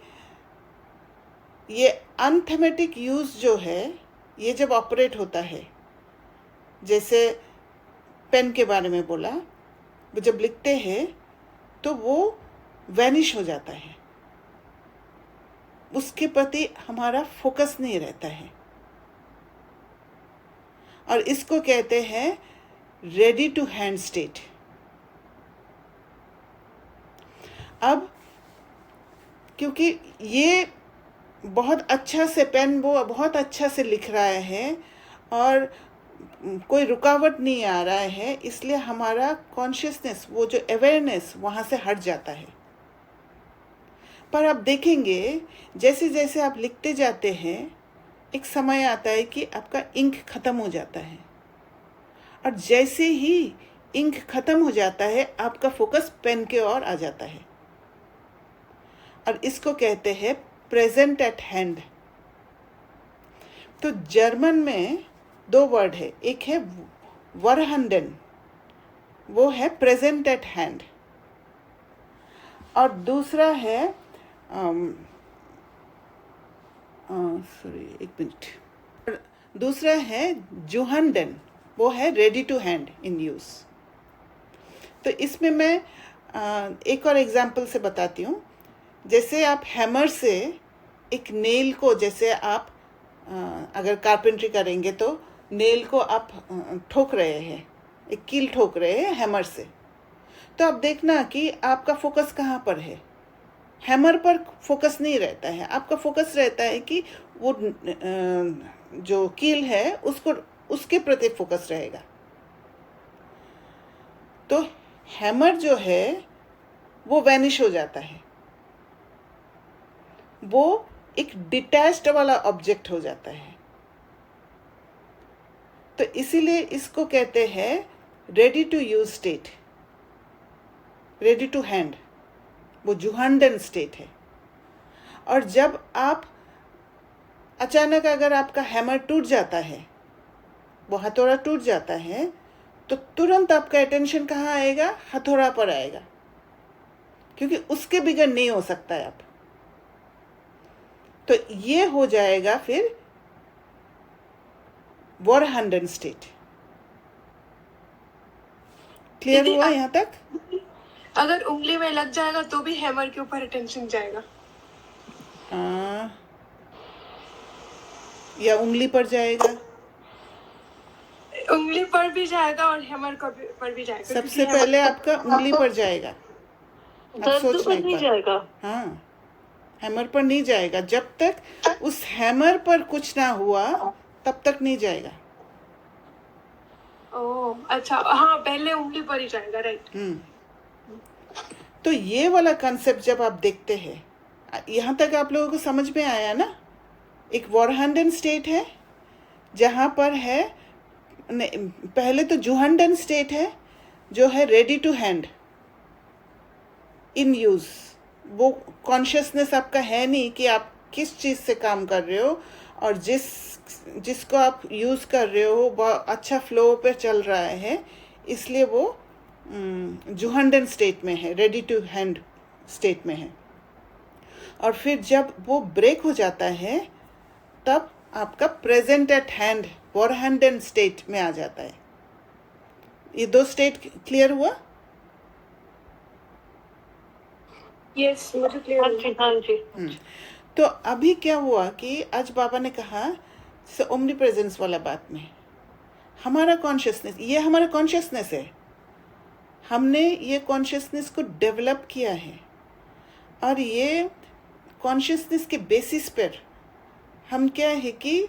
ये अनथेमेटिक यूज जो है, ये जब ऑपरेट होता है, जैसे पेन के बारे में बोला, वो जब लिखते हैं तो वो वैनिश हो जाता है, उसके प्रति हमारा फोकस नहीं रहता है, और इसको कहते हैं रेडी टू हैंड स्टेट। अब क्योंकि ये बहुत अच्छा से पेन वो बहुत अच्छा से लिख रहा है और कोई रुकावट नहीं आ रहा है, इसलिए हमारा कॉन्शियसनेस, वो जो अवेयरनेस, वहाँ से हट जाता है। पर आप देखेंगे जैसे जैसे आप लिखते जाते हैं, एक समय आता है कि आपका इंक खत्म हो जाता है, और जैसे ही इंक खत्म हो जाता है, आपका फोकस पेन के ओर आ जाता है, और इसको कहते हैं प्रेजेंट एट हैंड। तो जर्मन में दो वर्ड है, एक है वरहंडन, वो है प्रेजेंट एट हैंड, और दूसरा है दूसरा है जुहंडन, वो है ready to hand in use. तो इसमें मैं एक और एग्जाम्पल से बताती हूँ। जैसे आप हैमर से एक नेल को, जैसे आप अगर कारपेंट्री करेंगे तो नेल को आप ठोक रहे हैं, एक कील ठोक रहे हैं हैमर से, तो आप देखना कि आपका फोकस कहाँ पर है। हैमर पर फोकस नहीं रहता है, आपका फोकस रहता है कि वो जो कील है उसके प्रति फोकस रहेगा। तो हैमर जो है वो वैनिश हो जाता है, वो एक डिटैच्ड वाला ऑब्जेक्ट हो जाता है। तो इसीलिए इसको कहते हैं ready to use state, ready to hand, वो जुहंडन स्टेट है। और जब आप अचानक अगर आपका हैमर टूट जाता है, वो हथौड़ा टूट जाता है, तो तुरंत आपका अटेंशन कहाँ आएगा? हथौड़ा पर आएगा, क्योंकि उसके बिगड़ नहीं हो सकता है आप। तो ये हो जाएगा फिर वरहंडन स्टेट। क्लियर हुआ यहाँ तक? अगर उंगली में लग जाएगा तो भी हैमर के ऊपर अटेंशन जाएगा। या उंगली पर जाएगा? उंगली पर भी जाएगा और हैमर पर भी जाएगा, सबसे क्योंकि पहले आपका उंगली पर जाएगा। अब दर्द सोचना पर एक नहीं बार। जाएगा। हाँ, हैमर पर नहीं जाएगा। जब तक उस हैमर पर कुछ ना हुआ तब तक नहीं जाएगा। ओह अच्छा, हाँ पहले उंगली पर ही जाएगा, राइट। तो ये वाला कंसेप्ट जब आप देखते हैं, यहाँ तक आप लोगों को समझ में आया ना? एक वॉरहंडन स्टेट है जहाँ पर है, पहले तो जुहंडन स्टेट है जो है ready to hand, in use. वो कॉन्शियसनेस आपका है नहीं कि आप किस चीज़ से काम कर रहे हो, और जिसको आप यूज़ कर रहे हो वो अच्छा फ्लो पे चल रहा है, इसलिए वो जुहंडन स्टेट में है, रेडी टू हैंड स्टेट में है। और फिर जब वो ब्रेक हो जाता है तब आपका प्रेजेंट एट हैंड वॉरहंडन स्टेट में आ जाता है। ये दो स्टेट क्लियर हुआ? यस, मुझे क्लियर हाँ हो जी, हाँ जी। तो अभी क्या हुआ कि आज बाबा ने कहा ओमनी प्रेजेंस वाला बात में, हमारा कॉन्शियसनेस, ये हमारा कॉन्शियसनेस है, हमने ये कॉन्शियसनेस को डेवलप किया है, और ये कॉन्शियसनेस के बेसिस पर हम क्या है कि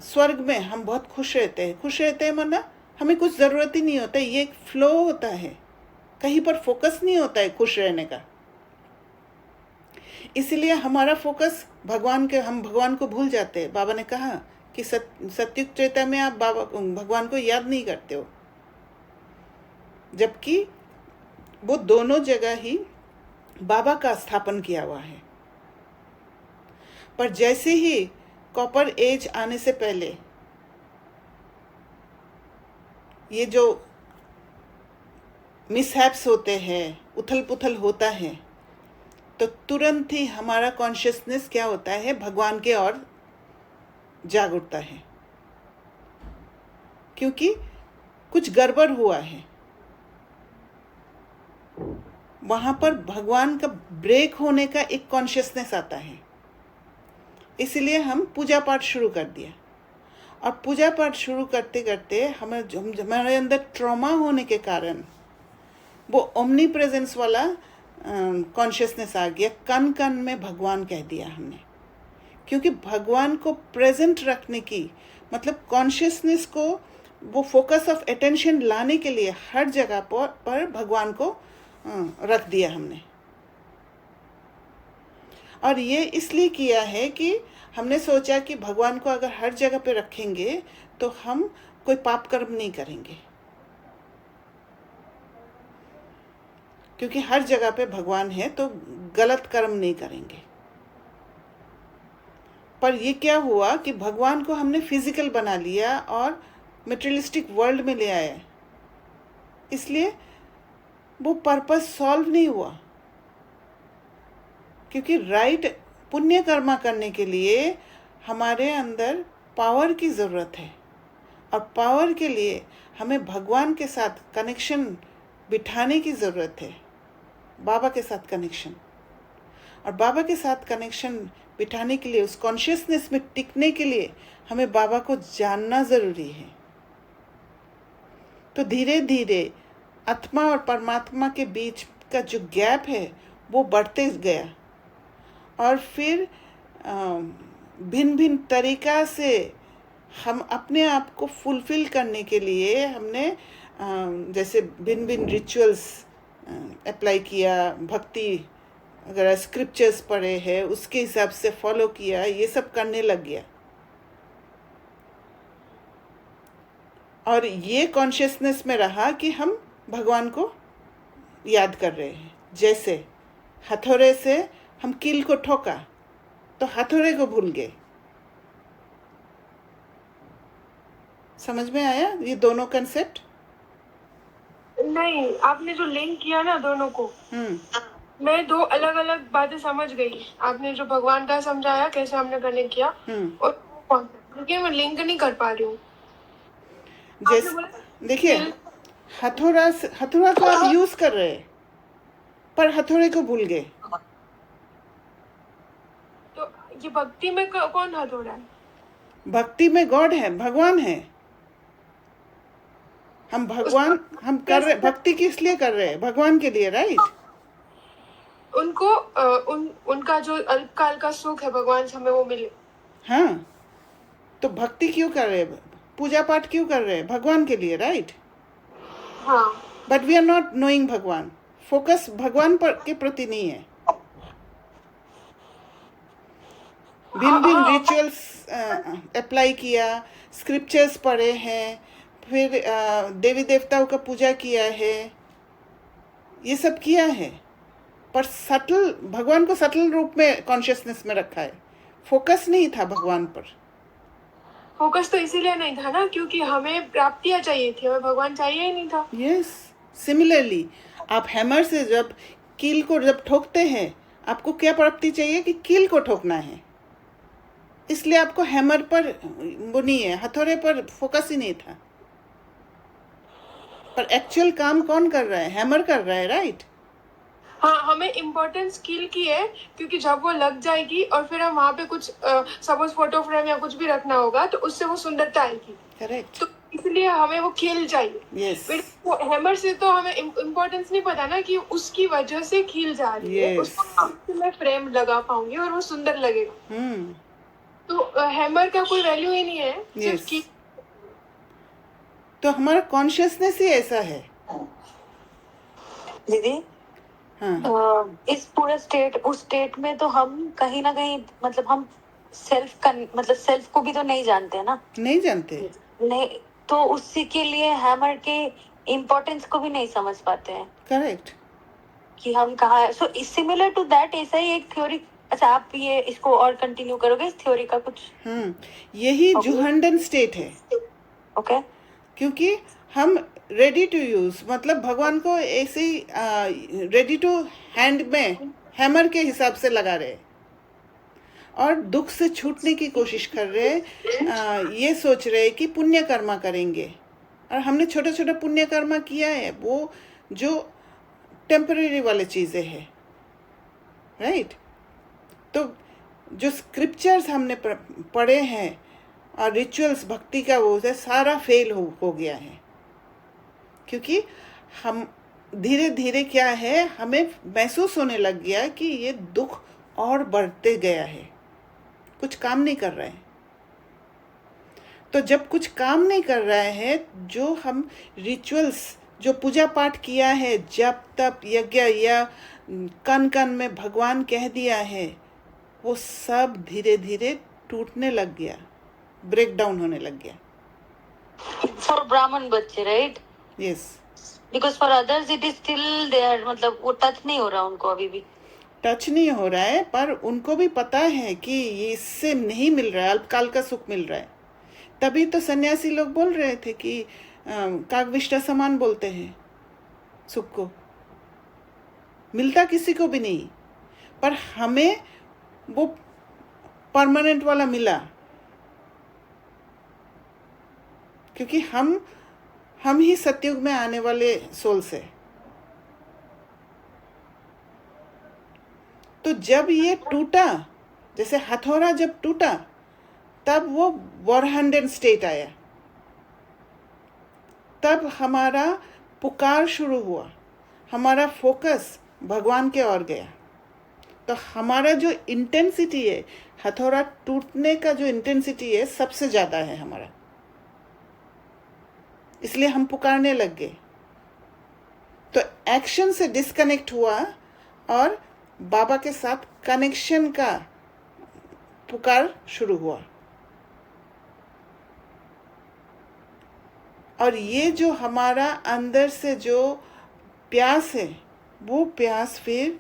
स्वर्ग में हम बहुत खुश रहते हैं। खुश रहते हैं माना हमें कुछ ज़रूरत ही नहीं होता, ये एक फ्लो होता है, कहीं पर फोकस नहीं होता है खुश रहने का। इसलिए हमारा फोकस हम भगवान को भूल जाते हैं। बाबा ने कहा कि सत्युग त्रेता में आप भगवान को याद नहीं करते हो, जबकि वो दोनों जगह ही बाबा का स्थापन किया हुआ है। पर जैसे ही कॉपर एज आने से पहले ये जो मिसहैप्स होते हैं, उथल पुथल होता है, तो तुरंत ही हमारा कॉन्शियसनेस क्या होता है, भगवान के ओर जाग उठता है, क्योंकि कुछ गड़बड़ हुआ है। वहां पर भगवान का ब्रेक होने का एक कॉन्शियसनेस आता है। इसलिए हम पूजा पाठ शुरू कर दिया, और पूजा पाठ शुरू करते करते हमारे अंदर ट्रॉमा होने के कारण वो ओमनी प्रेजेंस वाला कॉन्शियसनेस आ गया। कन कन में भगवान कह दिया हमने, क्योंकि भगवान को प्रेजेंट रखने की मतलब कॉन्शियसनेस को वो फोकस ऑफ अटेंशन लाने के लिए हर जगह पर भगवान को रख दिया हमने। और ये इसलिए किया है कि हमने सोचा कि भगवान को अगर हर जगह पे रखेंगे तो हम कोई पाप कर्म नहीं करेंगे, क्योंकि हर जगह पे भगवान है तो गलत कर्म नहीं करेंगे। पर ये क्या हुआ कि भगवान को हमने फिजिकल बना लिया और मटेरियलिस्टिक वर्ल्ड में ले आया, इसलिए वो पर्पस सॉल्व नहीं हुआ। क्योंकि राइट पुण्य कर्मा करने के लिए हमारे अंदर पावर की ज़रूरत है, और पावर के लिए हमें भगवान के साथ कनेक्शन बिठाने की ज़रूरत है, बाबा के साथ कनेक्शन। और बाबा के साथ कनेक्शन बिठाने के लिए, उस कॉन्शियसनेस में टिकने के लिए हमें बाबा को जानना ज़रूरी है। तो धीरे धीरे आत्मा और परमात्मा के बीच का जो गैप है वो बढ़ते गया, और फिर भिन्न भिन्न तरीक़ा से हम अपने आप को फुलफ़िल करने के लिए हमने जैसे भिन्न भिन्न रिचुअल्स अप्लाई किया, भक्ति अगर स्क्रिप्चर्स पढ़े हैं उसके हिसाब से फॉलो किया, ये सब करने लग गया। और ये कॉन्शियसनेस में रहा कि हम भगवान को याद कर रहे हैं। जैसे हथौड़े से हम कील को ठोका तो हथौड़े को भूल गए। समझ में आया ये दोनों कंसेप्ट? नहीं, आपने जो लिंक किया ना दोनों को, मैं दो अलग अलग बातें समझ गई। आपने जो भगवान का समझाया कैसे हमने कनेक्ट किया, और क्योंकि मैं लिंक नहीं कर पा रही हूँ। जैसे देखिए, हथौड़ा को आप यूज कर रहे हैं पर हथौड़े को भूल गए। तो ये भक्ति में कौन हथौड़ा है? भक्ति में गॉड है, भगवान है। हम भगवान हम कर रहे, भक्ति किस लिए कर रहे हैं? भगवान के लिए, राइट? उनको उनका जो अल्पकाल का सुख है भगवान से हमें वो मिले। हाँ, तो भक्ति क्यों कर रहे हैं? पूजा पाठ क्यों कर रहे हैं? भगवान के लिए, राइट? हाँ, but we are not knowing Bhagwan. Focus भगवान पर के प्रति नहीं है। भिन्न भिन्न रिचुअल्स अप्लाई किया, स्क्रिप्चर्स पढ़े हैं, फिर देवी देवताओं का पूजा किया है, ये सब किया है, पर सटल भगवान को सटल रूप में कॉन्शियसनेस में रखा है। फोकस नहीं था भगवान पर। फोकस तो इसीलिए नहीं था ना क्योंकि हमें प्राप्तियां चाहिए थी, हमें भगवान चाहिए ही नहीं था। यस, सिमिलरली आप हैमर से जब कील को जब ठोकते हैं, आपको क्या प्राप्ति चाहिए? कि कील को ठोकना है। इसलिए आपको हैमर पर वो नहीं है, हथौड़े पर फोकस ही नहीं था। पर एक्चुअल काम कौन कर रहा है? हैमर कर रहा है, राइट? हाँ, हमें इम्पोर्टेंस स्किल की है क्योंकि जब वो लग जाएगी और फिर हम वहाँ पे कुछ सपोज फोटो फ्रेम या कुछ भी रखना होगा तो उससे वो सुंदरता आएगी। करेक्ट। तो इसलिए हमें वो कील चाहिए। यस, फिर वो हैमर से तो हमें इम्पोर्टेंस नहीं पता ना कि उसकी वजह से कील जा रही है। Yes. उसको मैं फ्रेम लगा पाऊंगी और वो सुंदर लगेगा। तो हैमर का कोई वैल्यू ही नहीं है, सिर्फ Yes. कील। तो हमारा कॉन्शियसनेस ही ऐसा है। दीदी, हाँ, इस पूरे स्टेट उस स्टेट में तो हम कहीं ना कहीं मतलब हम सेल्फ को भी तो नहीं जानते ना। नहीं जानते। नहीं, तो उसी के लिए हैमर के इम्पोर्टेंस को भी नहीं समझ पाते हैं करेक्ट। कि हम कहाँ है। सो सिमिलर टू दैट ऐसा ही एक थ्योरी। अच्छा, आप ये इसको और कंटिन्यू करोगे इस थ्योरी का कुछ? यही जुहंडन स्टेट है। ओके। क्योंकि हम रेडी टू यूज, मतलब भगवान को ऐसे ही रेडी टू हैंड में हैमर के हिसाब से लगा रहे और दुख से छूटने की कोशिश कर रहे। ये सोच रहे कि पुण्य कर्मा करेंगे, और हमने छोटा छोटा पुण्य कर्मा किया है, वो जो टेम्परेरी वाले चीज़ें हैं, राइट? तो जो स्क्रिप्चर्स हमने पढ़े हैं और रिचुअल्स भक्ति का वो है, सारा फेल हो गया है। क्योंकि हम धीरे धीरे क्या है, हमें महसूस होने लग गया कि ये दुख और बढ़ते गया है, कुछ काम नहीं कर रहे हैं। तो जब कुछ काम नहीं कर रहे हैं, जो हम रिचुअल्स, जो पूजा पाठ किया है, जप तप यज्ञ या कन कन में भगवान कह दिया है, वो सब धीरे धीरे टूटने लग गया, ब्रेक डाउन होने लग गया। फॉर ब्राह्मण बच्चे, right? Yes, because for others it is still there, मतलब वो टच नहीं हो रहा उनको, अभी भी टच नहीं हो रहा है, पर उनको भी पता है कि ये इससे नहीं मिल रहा है, अल्पकाल का सुख मिल रहा है। तभी तो सन्यासी लोग बोल रहे थे कि कागविष्टा समान बोलते हैं, सुख को मिलता किसी को भी नहीं, पर हमें वो परमानेंट वाला मिला, क्योंकि हम ही सतयुग में आने वाले सोल्स है। तो जब ये टूटा, जैसे हथौड़ा जब टूटा, तब वो वरहंडन स्टेट आया, तब हमारा पुकार शुरू हुआ, हमारा फोकस भगवान के ओर गया। तो हमारा जो इंटेंसिटी है, हथौड़ा टूटने का जो इंटेंसिटी है, सबसे ज़्यादा है हमारा, इसलिए हम पुकारने लग गए। तो एक्शन से डिस्कनेक्ट हुआ और बाबा के साथ कनेक्शन का पुकार शुरू हुआ। और ये जो हमारा अंदर से जो प्यास है, वो प्यास फिर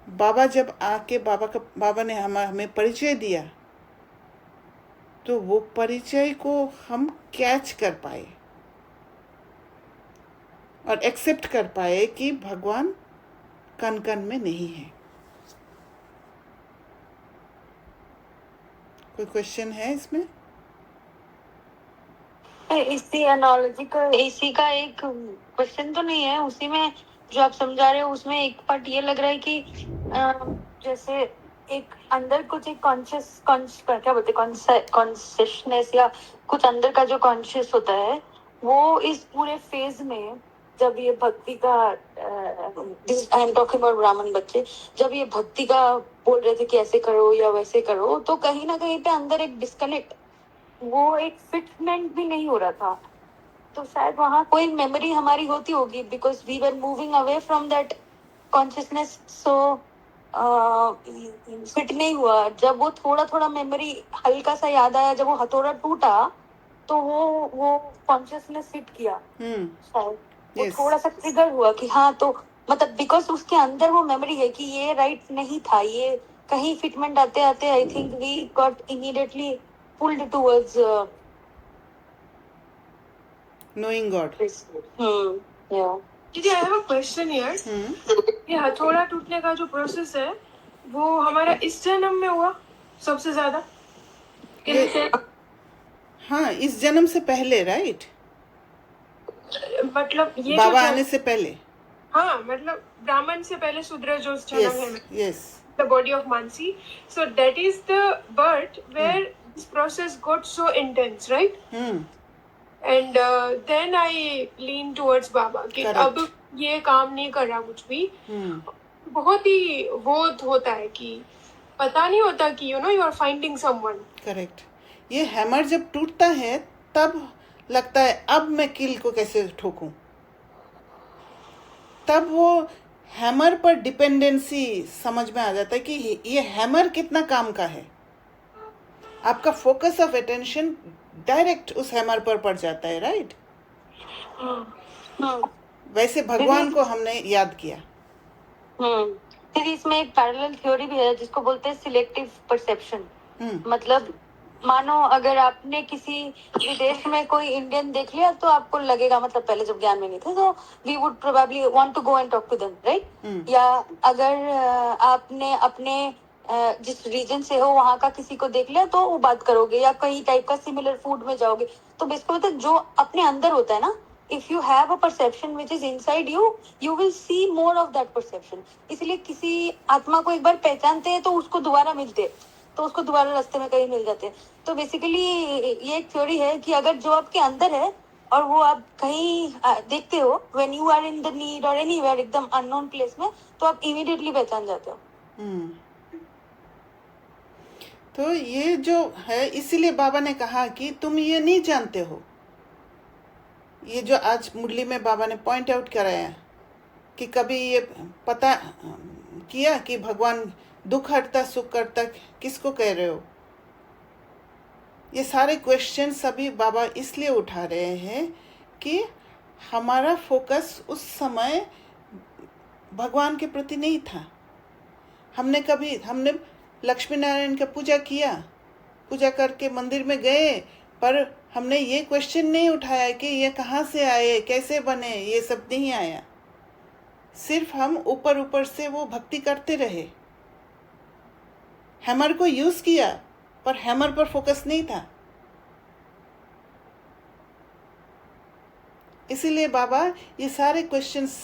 बाबा जब आके बाबा ने हमें परिचय दिया, तो वो परिचय को हम कैच कर पाए और एक्सेप्ट कर पाए कि भगवान कन कन में नहीं है। कोई क्वेश्चन है इसमें? इसी एनालॉजी का, इसी का एक क्वेश्चन तो नहीं है, उसी में जो आप समझा रहे हो उसमें एक पार्ट ये लग रहा है कि जैसे एक अंदर कुछ एक क्या बोलते कॉन्शियसनेस या कुछ अंदर का जो कॉन्शियस होता है, वो इस पूरे फेज में जब ये भक्ति का आई एम टॉकिंग अबाउट ब्राह्मण बच्चे, जब ये भक्ति का बोल रहे थे कि ऐसे करो या वैसे करो, तो कहीं ना कहीं पे अंदर एक डिस्कनेक्ट, वो एक फिटमेंट भी नहीं हो रहा था। तो शायद वहाँ कोई मेमोरी हमारी होती होगी, because we were moving away from that consciousness. So fit नहीं हुआ। जब वो थोड़ा थोड़ा मेमोरी हल्का सा याद आया, जब वो हथौड़ा टूटा, तो वो कॉन्शियसनेस फिट किया शायद। वो Yes. थोड़ा सा ट्रिगर हुआ कि हाँ, तो मतलब बिकॉज उसके अंदर वो मेमोरी है कि ये राइट नहीं था, ये कहीं फिटमेंट आते आते I think we got immediately pulled towards knowing God. yeah. दीदी I have a question here. ये हथौड़ा टूटने का जो प्रोसेस है वो हमारा इस जन्म में हुआ सबसे ज्यादा? ये- हाँ, इस जन्म से पहले, राइट? मतलब ये बाबा जो आने से पहले। हाँ, मतलब ब्राह्मण से पहले शूद्र जो जन्म यस है, yes the body of Mansi. So that is the birth where this process got so intense, right? And then I lean towards Baba कि Correct. अब ये काम नहीं कर रहा कुछ भी। बहुत ही वो होता है कि पता नहीं होता कि you know you are finding someone. Correct. ये हैमर जब टूटता है तब लगता है अब मैं कील को कैसे ठोकूं। तब वो हैमर पर डिपेंडेंसी समझ में आ जाता है कि ये हैमर कितना काम का है। आपका फोकस ऑफ अटेंशन डायरेक्ट उस हैमर पर पड़ जाता है, राइट? वैसे भगवान को हमने याद किया। फिर इसमें एक पैरेलल थ्योरी भी है जिसको बोलते हैं सिलेक्टिव परसेप्शन। मतलब मानो अगर आपने किसी विदेश में कोई इंडियन देख लिया तो आपको लगेगा, मतलब पहले जब ज्ञान में नहीं थे तो we would probably want to go and talk to them, right? या अगर आपने अपने जिस रीजन से हो वहाँ का किसी को देख लिया तो वो बात करोगे, या कई टाइप का सिमिलर फूड में जाओगे। तो बेसिकली मतलब जो अपने अंदर होता है ना, if you have a perception which is inside you, you will see more of that perception. इसलिए किसी आत्मा को एक बार पहचानते हैं तो उसको दोबारा मिलते हैं, तो उसको दोबारा रास्ते में कहीं मिल जाते हैं। तो बेसिकली ये एक थ्योरी है कि अगर जो आपके अंदर है और वो आप कहीं देखते हो, when you are in the need or anywhere एकदम unknown place में, तो आप immediately पहचान जाते हो। तो ये जो है, इसीलिए बाबा ने कहा कि तुम ये नहीं जानते हो। ये जो आज मुरली में बाबा ने पॉइंट आउट कराया कि कभी ये पता किया कि भगवान दुख हरता सुख करता किसको कह रहे हो। ये सारे क्वेश्चन सभी बाबा इसलिए उठा रहे हैं कि हमारा फोकस उस समय भगवान के प्रति नहीं था। हमने लक्ष्मी नारायण का पूजा किया, पूजा करके मंदिर में गए, पर हमने ये क्वेश्चन नहीं उठाया कि ये कहाँ से आए, कैसे बने, ये सब नहीं आया। सिर्फ हम ऊपर ऊपर से वो भक्ति करते रहे, हैमर को यूज किया पर हैमर पर फोकस नहीं था। इसीलिए बाबा ये सारे क्वेश्चंस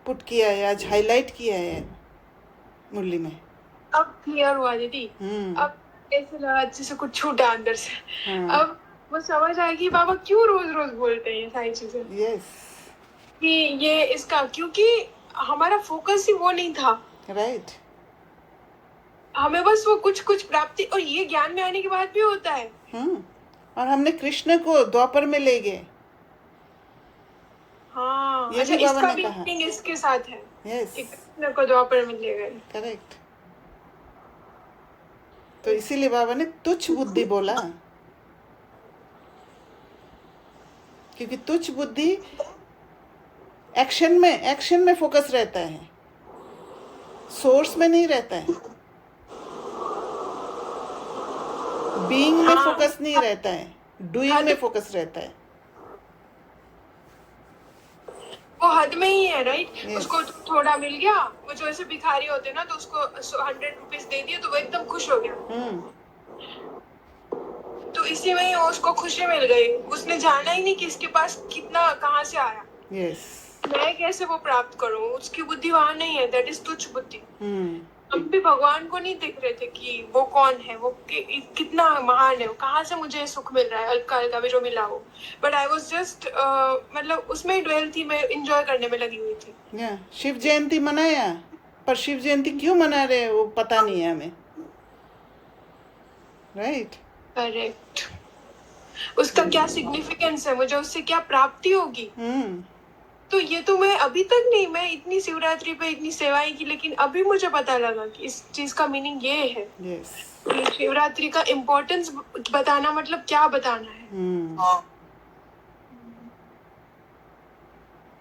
पुट किया है, आज हाईलाइट किया है मुरली में। अब क्लियर हुआ दीदी। अब ऐसे लगा जैसे कुछ छूटा अंदर से। अब वो समझ आएगी बाबा क्यों रोज रोज बोलते हैं ये सारी चीजें। यस, कि ये इसका, क्योंकि हमारा फोकस ही वो नहीं था, राइट। हमें बस वो कुछ कुछ प्राप्ति, और ये ज्ञान में आने के बाद भी होता है। और हमने कृष्ण को द्वापर में ले गए। हाँ, ये अच्छा, भी बाबा इसका ने भी कहा। मीनिंग इसके साथ है यस, कि कृष्ण को द्वापर में ले गए। करेक्ट। तो इसीलिए बाबा ने तुच्छ बुद्धि बोला, क्योंकि तुच्छ बुद्धि एक्शन में फोकस रहता है, सोर्स में नहीं रहता है, बीइंग में फोकस नहीं रहता है, डूइंग में फोकस रहता है। वो हद में ही है, राइट? Yes. उसको थोड़ा मिल गया, वो जो ऐसे भिखारी होते हैं ना, तो उसको 100 रुपीज दे दिए तो वो एकदम खुश हो गया। तो इसी में ही उसको खुशी मिल गई, उसने जाना ही नहीं कि इसके पास कितना कहाँ से आया। यस, मैं कैसे वो प्राप्त करूं, उसकी बुद्धि वहां नहीं है। दैट इज तुच्छ बुद्धि। हम भी भगवान को नहीं देख रहे थे कि वो कौन है, वो कितना महान है, वो कहाँ से मुझे सुख मिल रहा है, हल्का हल्का भी जो मिला हो। बट आई वॉज जस्ट मतलब उसमें ही ड्वेल थी, मैं इंजॉय करने में लगी हुई थी। या शिव जयंती मनाया, पर शिव जयंती क्यों मना रहे हैं वो पता नहीं है हमें, राइट? करेक्ट। उसका क्या सिग्निफिकेंस है, मुझे उससे क्या प्राप्ति होगी, तो ये तो मैं अभी तक नहीं, मैं इतनी शिवरात्रि पे इतनी सेवाएं की, लेकिन अभी मुझे पता लगा कि इस चीज का मीनिंग ये है। यस। कि शिवरात्रि का इम्पोर्टेंस बताना मतलब क्या बताना है।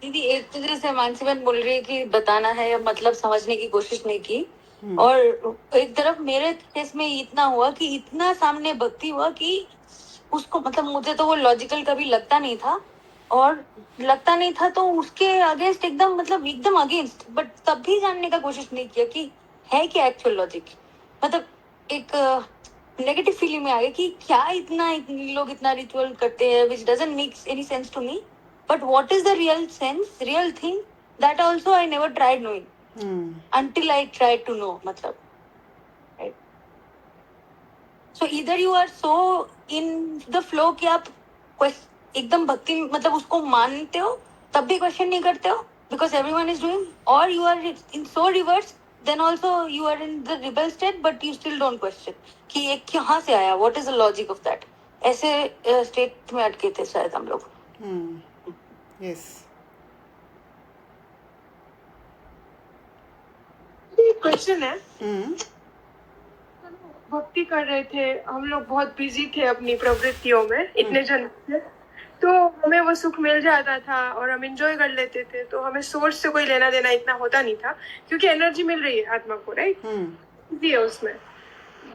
दीदी एक तो जैसे मानसी बहन बोल रही है कि बताना है या मतलब समझने की कोशिश नहीं की, और एक तरफ मेरे केस में इतना हुआ कि इतना सामने भक्ति हुआ कि उसको मतलब मुझे तो वो लॉजिकल कभी लगता नहीं था, और लगता नहीं था तो उसके अगेंस्ट एकदम मतलब एकदम अगेंस्ट, बट तब भी जानने का कोशिश नहीं किया कि है क्या एक्चुअल लॉजिक। मतलब एक नेगेटिव फीलिंग में आ गया कि क्या इतना लोग इतना रिचुअल करते हैं which doesn't make any sense to me, but what is the real sense, real thing, that also I never tried knowing until I tried to know, मतलब, right? So either you are so in the flow कि आप एकदम भक्ति मतलब उसको मानते हो तब भी क्वेश्चन नहीं करते हो because everyone is doing, or you are in so reverse, then also you are in the rebel state but you still don't question कि ये कहाँ से आया, what is the logic of that, ऐसे स्टेट में अटके थे शायद हम लोग। यस। क्वेश्चन है, भक्ति कर रहे थे हम लोग, बहुत बिजी थे अपनी प्रवृत्तियों में, इतने जन थे, तो हमें वो सुख मिल जाता था और हम एंजॉय कर लेते थे, तो हमें सोर्स से कोई लेना देना इतना होता नहीं था, क्योंकि एनर्जी मिल रही है आत्मा को, राइट? इजी है उसमें।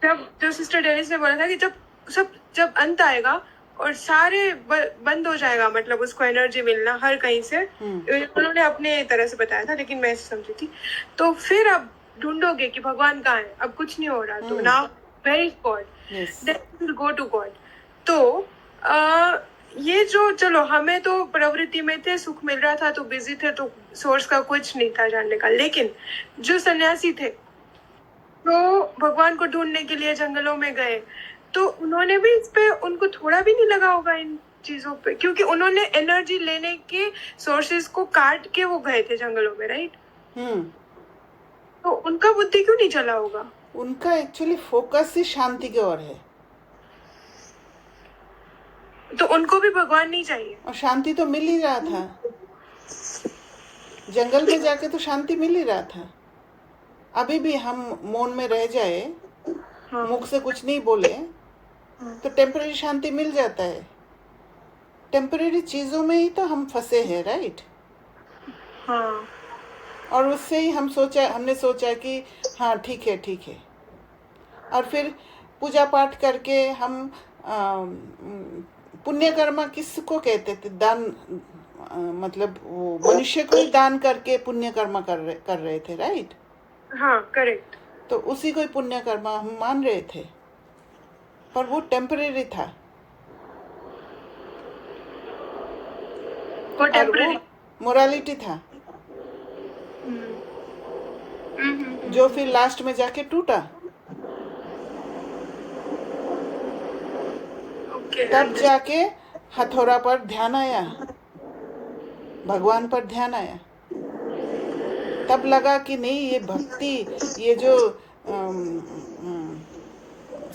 जब जो सिस्टर डेनिस ने बोला था कि जब अंत आएगा और सारे बंद हो जाएगा, मतलब उसको एनर्जी मिलना हर कहीं से, उन्होंने अपने तरह से बताया था लेकिन मैं ऐसे समझी थी, तो फिर अब ढूंढोगे कि भगवान कहाँ है, अब कुछ नहीं हो रहा, तो now where is God, then will go to God. तो ये जो, चलो हमें तो प्रवृत्ति में थे, सुख मिल रहा था तो बिजी थे, तो सोर्स का कुछ नहीं था जानने का, लेकिन जो सन्यासी थे तो भगवान को ढूंढने के लिए जंगलों में गए, तो उन्होंने भी इस पे, उनको थोड़ा भी नहीं लगा होगा इन चीजों पे, क्योंकि उन्होंने एनर्जी लेने के सोर्सेस को काट के वो गए थे जंगलों में, राइट? तो उनका बुद्धि क्यों नहीं चला होगा? उनका एक्चुअली फोकस ही शांति की ओर है, तो उनको भी भगवान नहीं चाहिए, और शांति तो मिल ही रहा था, जंगल में जाके तो शांति मिल ही रहा था। अभी भी हम मौन में रह जाए, मुख से कुछ नहीं बोले, तो टेम्पररी शांति मिल जाता है। टेम्पररी चीजों में ही तो हम फंसे हैं, राइट? हाँ। और उससे ही हमने सोचा कि हाँ ठीक है, और फिर पूजा पाठ करके हम पुण्य कर्मा किसको कहते थे, दान, मतलब वो मनुष्य को ही दान करके पुण्य कर्मा कर रहे थे, राइट? हाँ, करेक्ट। तो उसी को ही पुण्य कर्मा हम मान रहे थे, पर वो टेम्परेरी था, वो टेम्परेरी मोरालिटी था, जो फिर लास्ट में जाके टूटा। तब जाके हथौड़ा पर ध्यान आया, भगवान पर ध्यान आया, तब लगा कि नहीं, ये भक्ति, ये जो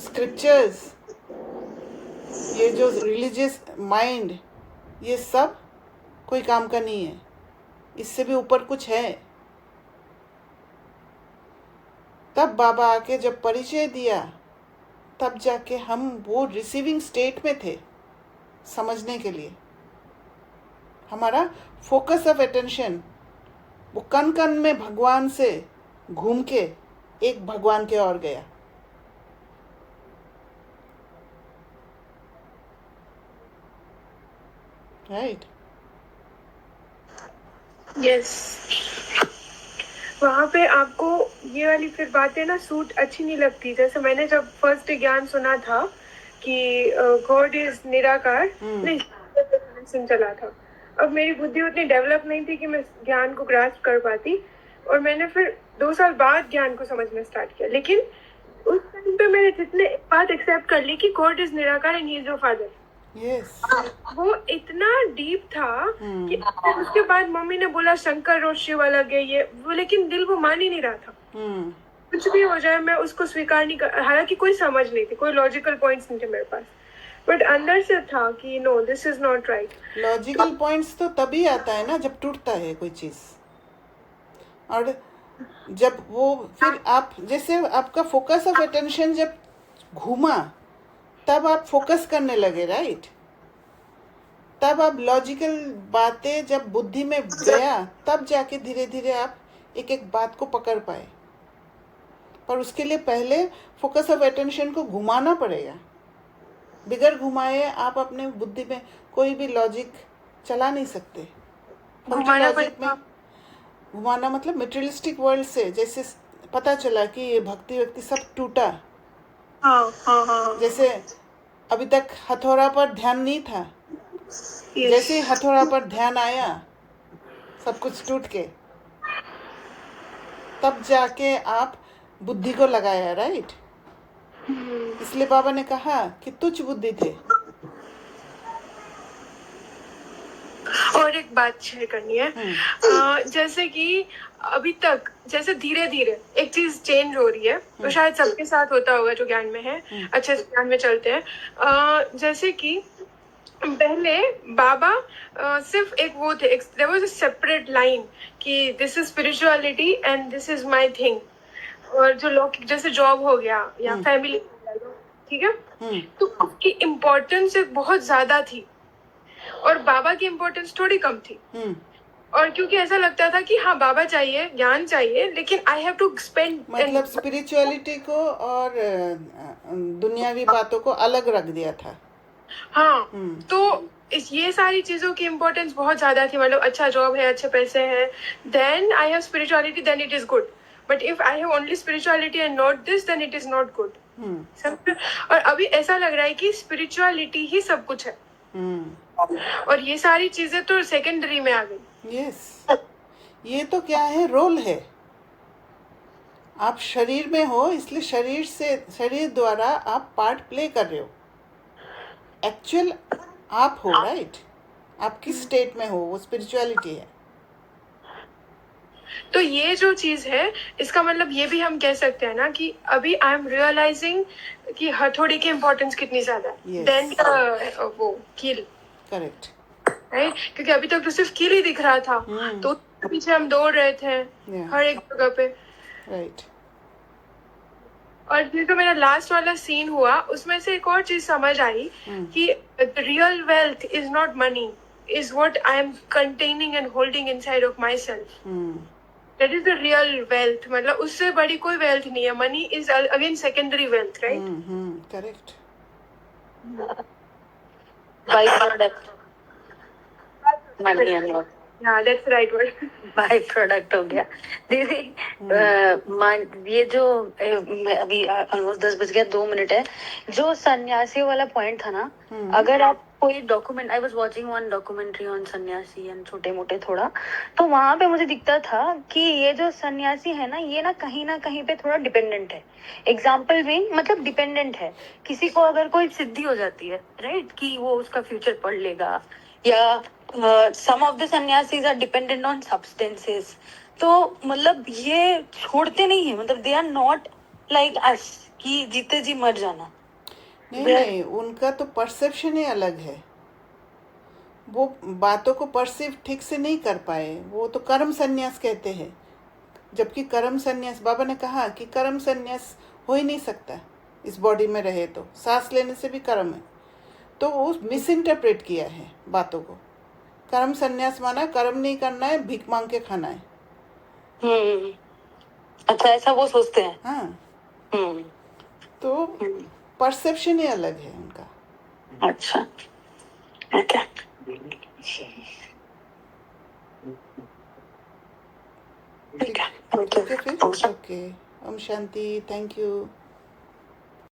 स्क्रिप्चर्स, ये जो रिलीजियस माइंड, ये सब कोई काम का नहीं है, इससे भी ऊपर कुछ है। तब बाबा आके जब परिचय दिया, तब जाके हम वो रिसीविंग स्टेट में थे, समझने के लिए। हमारा फोकस ऑफ अटेंशन वो कण कण में भगवान से घूम के एक भगवान के ओर गया। राइट? यस। वहाँ पे आपको ये वाली फिर बातें ना सूट अच्छी नहीं लगती। जैसे मैंने जब फर्स्ट ज्ञान सुना था कि गॉड इज निराकार, नहीं चला था। अब मेरी बुद्धि उतनी डेवलप नहीं थी कि मैं ज्ञान को ग्रास्प कर पाती। और मैंने फिर 2 साल बाद ज्ञान को समझना स्टार्ट किया, लेकिन उस टाइम पे मैंने जितने एक बात एक्सेप्ट कर ली कि गॉड इज निराकार and he is your father, yes, वो इतना डीप था कि उसके बाद मम्मी ने बोला शंकर और शिव अलग है ये वो, लेकिन दिल वो मान ही नहीं रहा था। कुछ भी हो जाए मैं उसको स्वीकार नहीं कर, हालांकि कोई समझ नहीं थी, कोई लॉजिकल पॉइंट्स नहीं थे मेरे पास, बट अंदर से था कि no this is not right. Logical points तो तभी आता है ना जब टूटता है कोई चीज़, और जब वो फिर आप जैसे आपका फोकस ऑफ अटेंशन जब घूमा तब आप फोकस करने लगे, राइट? तब आप लॉजिकल बातें जब बुद्धि में गया तब जाके धीरे धीरे आप एक एक बात को पकड़ पाए, पर उसके लिए पहले फोकस ऑफ अटेंशन को घुमाना पड़ेगा। बिगर घुमाए आप अपने बुद्धि में कोई भी लॉजिक चला नहीं सकते। लॉजिक में घुमाना मतलब मटेरियलिस्टिक वर्ल्ड से, जैसे पता चला कि ये भक्ति व्यक्ति सब टूटा। जैसे अभी तक हथौड़ा पर ध्यान नहीं था, जैसे हथौड़ा पर ध्यान आया सब कुछ टूट के, तब जाके आप बुद्धि को लगाया, राइट? इसलिए बाबा ने कहा कि तुच्छ बुद्धि थे। और एक बात शेयर करनी है, जैसे कि अभी तक जैसे धीरे धीरे एक चीज चेंज हो रही है, तो शायद सबके साथ होता होगा जो ज्ञान में है, अच्छे से ज्ञान में चलते हैं। जैसे कि पहले बाबा सिर्फ एक वो थे, there was a separate line कि this is spirituality and this is my thing, और जो लोग जैसे जॉब हो गया या फैमिली, ठीक है, तो उसकी इम्पोर्टेंस बहुत ज्यादा थी और बाबा की इम्पोर्टेंस थोड़ी कम थी। और क्योंकि ऐसा लगता था कि हाँ बाबा चाहिए, ज्ञान चाहिए, लेकिन आई हैव टू स्पेंड, मतलब स्पिरिचुअलिटी को और दुनियावी बातों को अलग रख दिया था। हाँ, तो ये सारी चीजों की इम्पोर्टेंस बहुत ज्यादा थी। मतलब अच्छा जॉब है, अच्छे पैसे हैं, then I have spirituality, then it is good, but if I have only spirituality and not this, then it is not good. और अभी ऐसा लग रहा है कि स्पिरिचुअलिटी ही सब कुछ है, और ये सारी चीजें तो सेकेंडरी में आ गई। यस, ये तो क्या है, रोल है। आप शरीर में हो, इसलिए शरीर द्वारा आप पार्ट प्ले कर रहे हो। एक्चुअल आप हो, राइट? आप किस स्टेट में हो, वो स्पिरिचुअलिटी है। तो ये जो चीज है, इसका मतलब ये भी हम कह सकते हैं ना कि अभी आई एम रियलाइजिंग कि हथौड़ी की इम्पोर्टेंस कितनी ज्यादा है देन वो कील। Correct, right? क्योंकि अभी तक तो सिर्फ कील ही दिख रहा था, तो पीछे हम दौड़ रहे थे हर एक जगह पे, राइट। और जो तो मेरा लास्ट वाला सीन हुआ, उसमें से एक और चीज समझ आई कि real wealth is not money, is what I am containing and holding inside of myself. That is the real wealth. मतलब उससे बड़ी कोई वेल्थ नहीं है। Money is again secondary wealth, right? Correct. Byproduct money and not, हाँ that's right word, byproduct हो गया। दीदी ये जो अभी ऑलमोस्ट 10 बज गया, 2 मिनट है, जो सन्यासी वाला पॉइंट था ना, अगर आप कोई document, I was watching one documentary on सन्यासी एंड छोटे मोटे थोड़ा, तो वहां पे मुझे दिखता था कि ये जो सन्यासी है ना कहीं पे थोड़ा डिपेंडेंट है। एग्जाम्पल भी मतलब डिपेंडेंट है। किसी को अगर कोई सिद्धि हो जाती है, राइट, कि वो उसका फ्यूचर पढ़ लेगा, या some of the sannyasis are dependent on substances, तो मतलब ये छोड़ते नहीं है, मतलब they are not like us कि जीते जी मर जाना। नहीं, उनका तो परसेप्शन ही अलग है। वो बातों को परसीव ठीक से नहीं कर पाए, वो तो कर्म संन्यास कहते हैं। जबकि कर्म संन्यास, बाबा ने कहा कि कर्म संन्यास हो ही नहीं सकता इस बॉडी में रहे तो, सांस लेने से भी कर्म है। तो वो मिस इंटरप्रेट किया है बातों को। कर्म संन्यास माना कर्म नहीं करना है, भीख मांग के खाना है। अच्छा, ऐसा वो सोचते हैं। हाँ, तो परसेप्शन ही अलग है उनका। अच्छा, ओके, ठीक है फिर, okay. Om Shanti, thank you.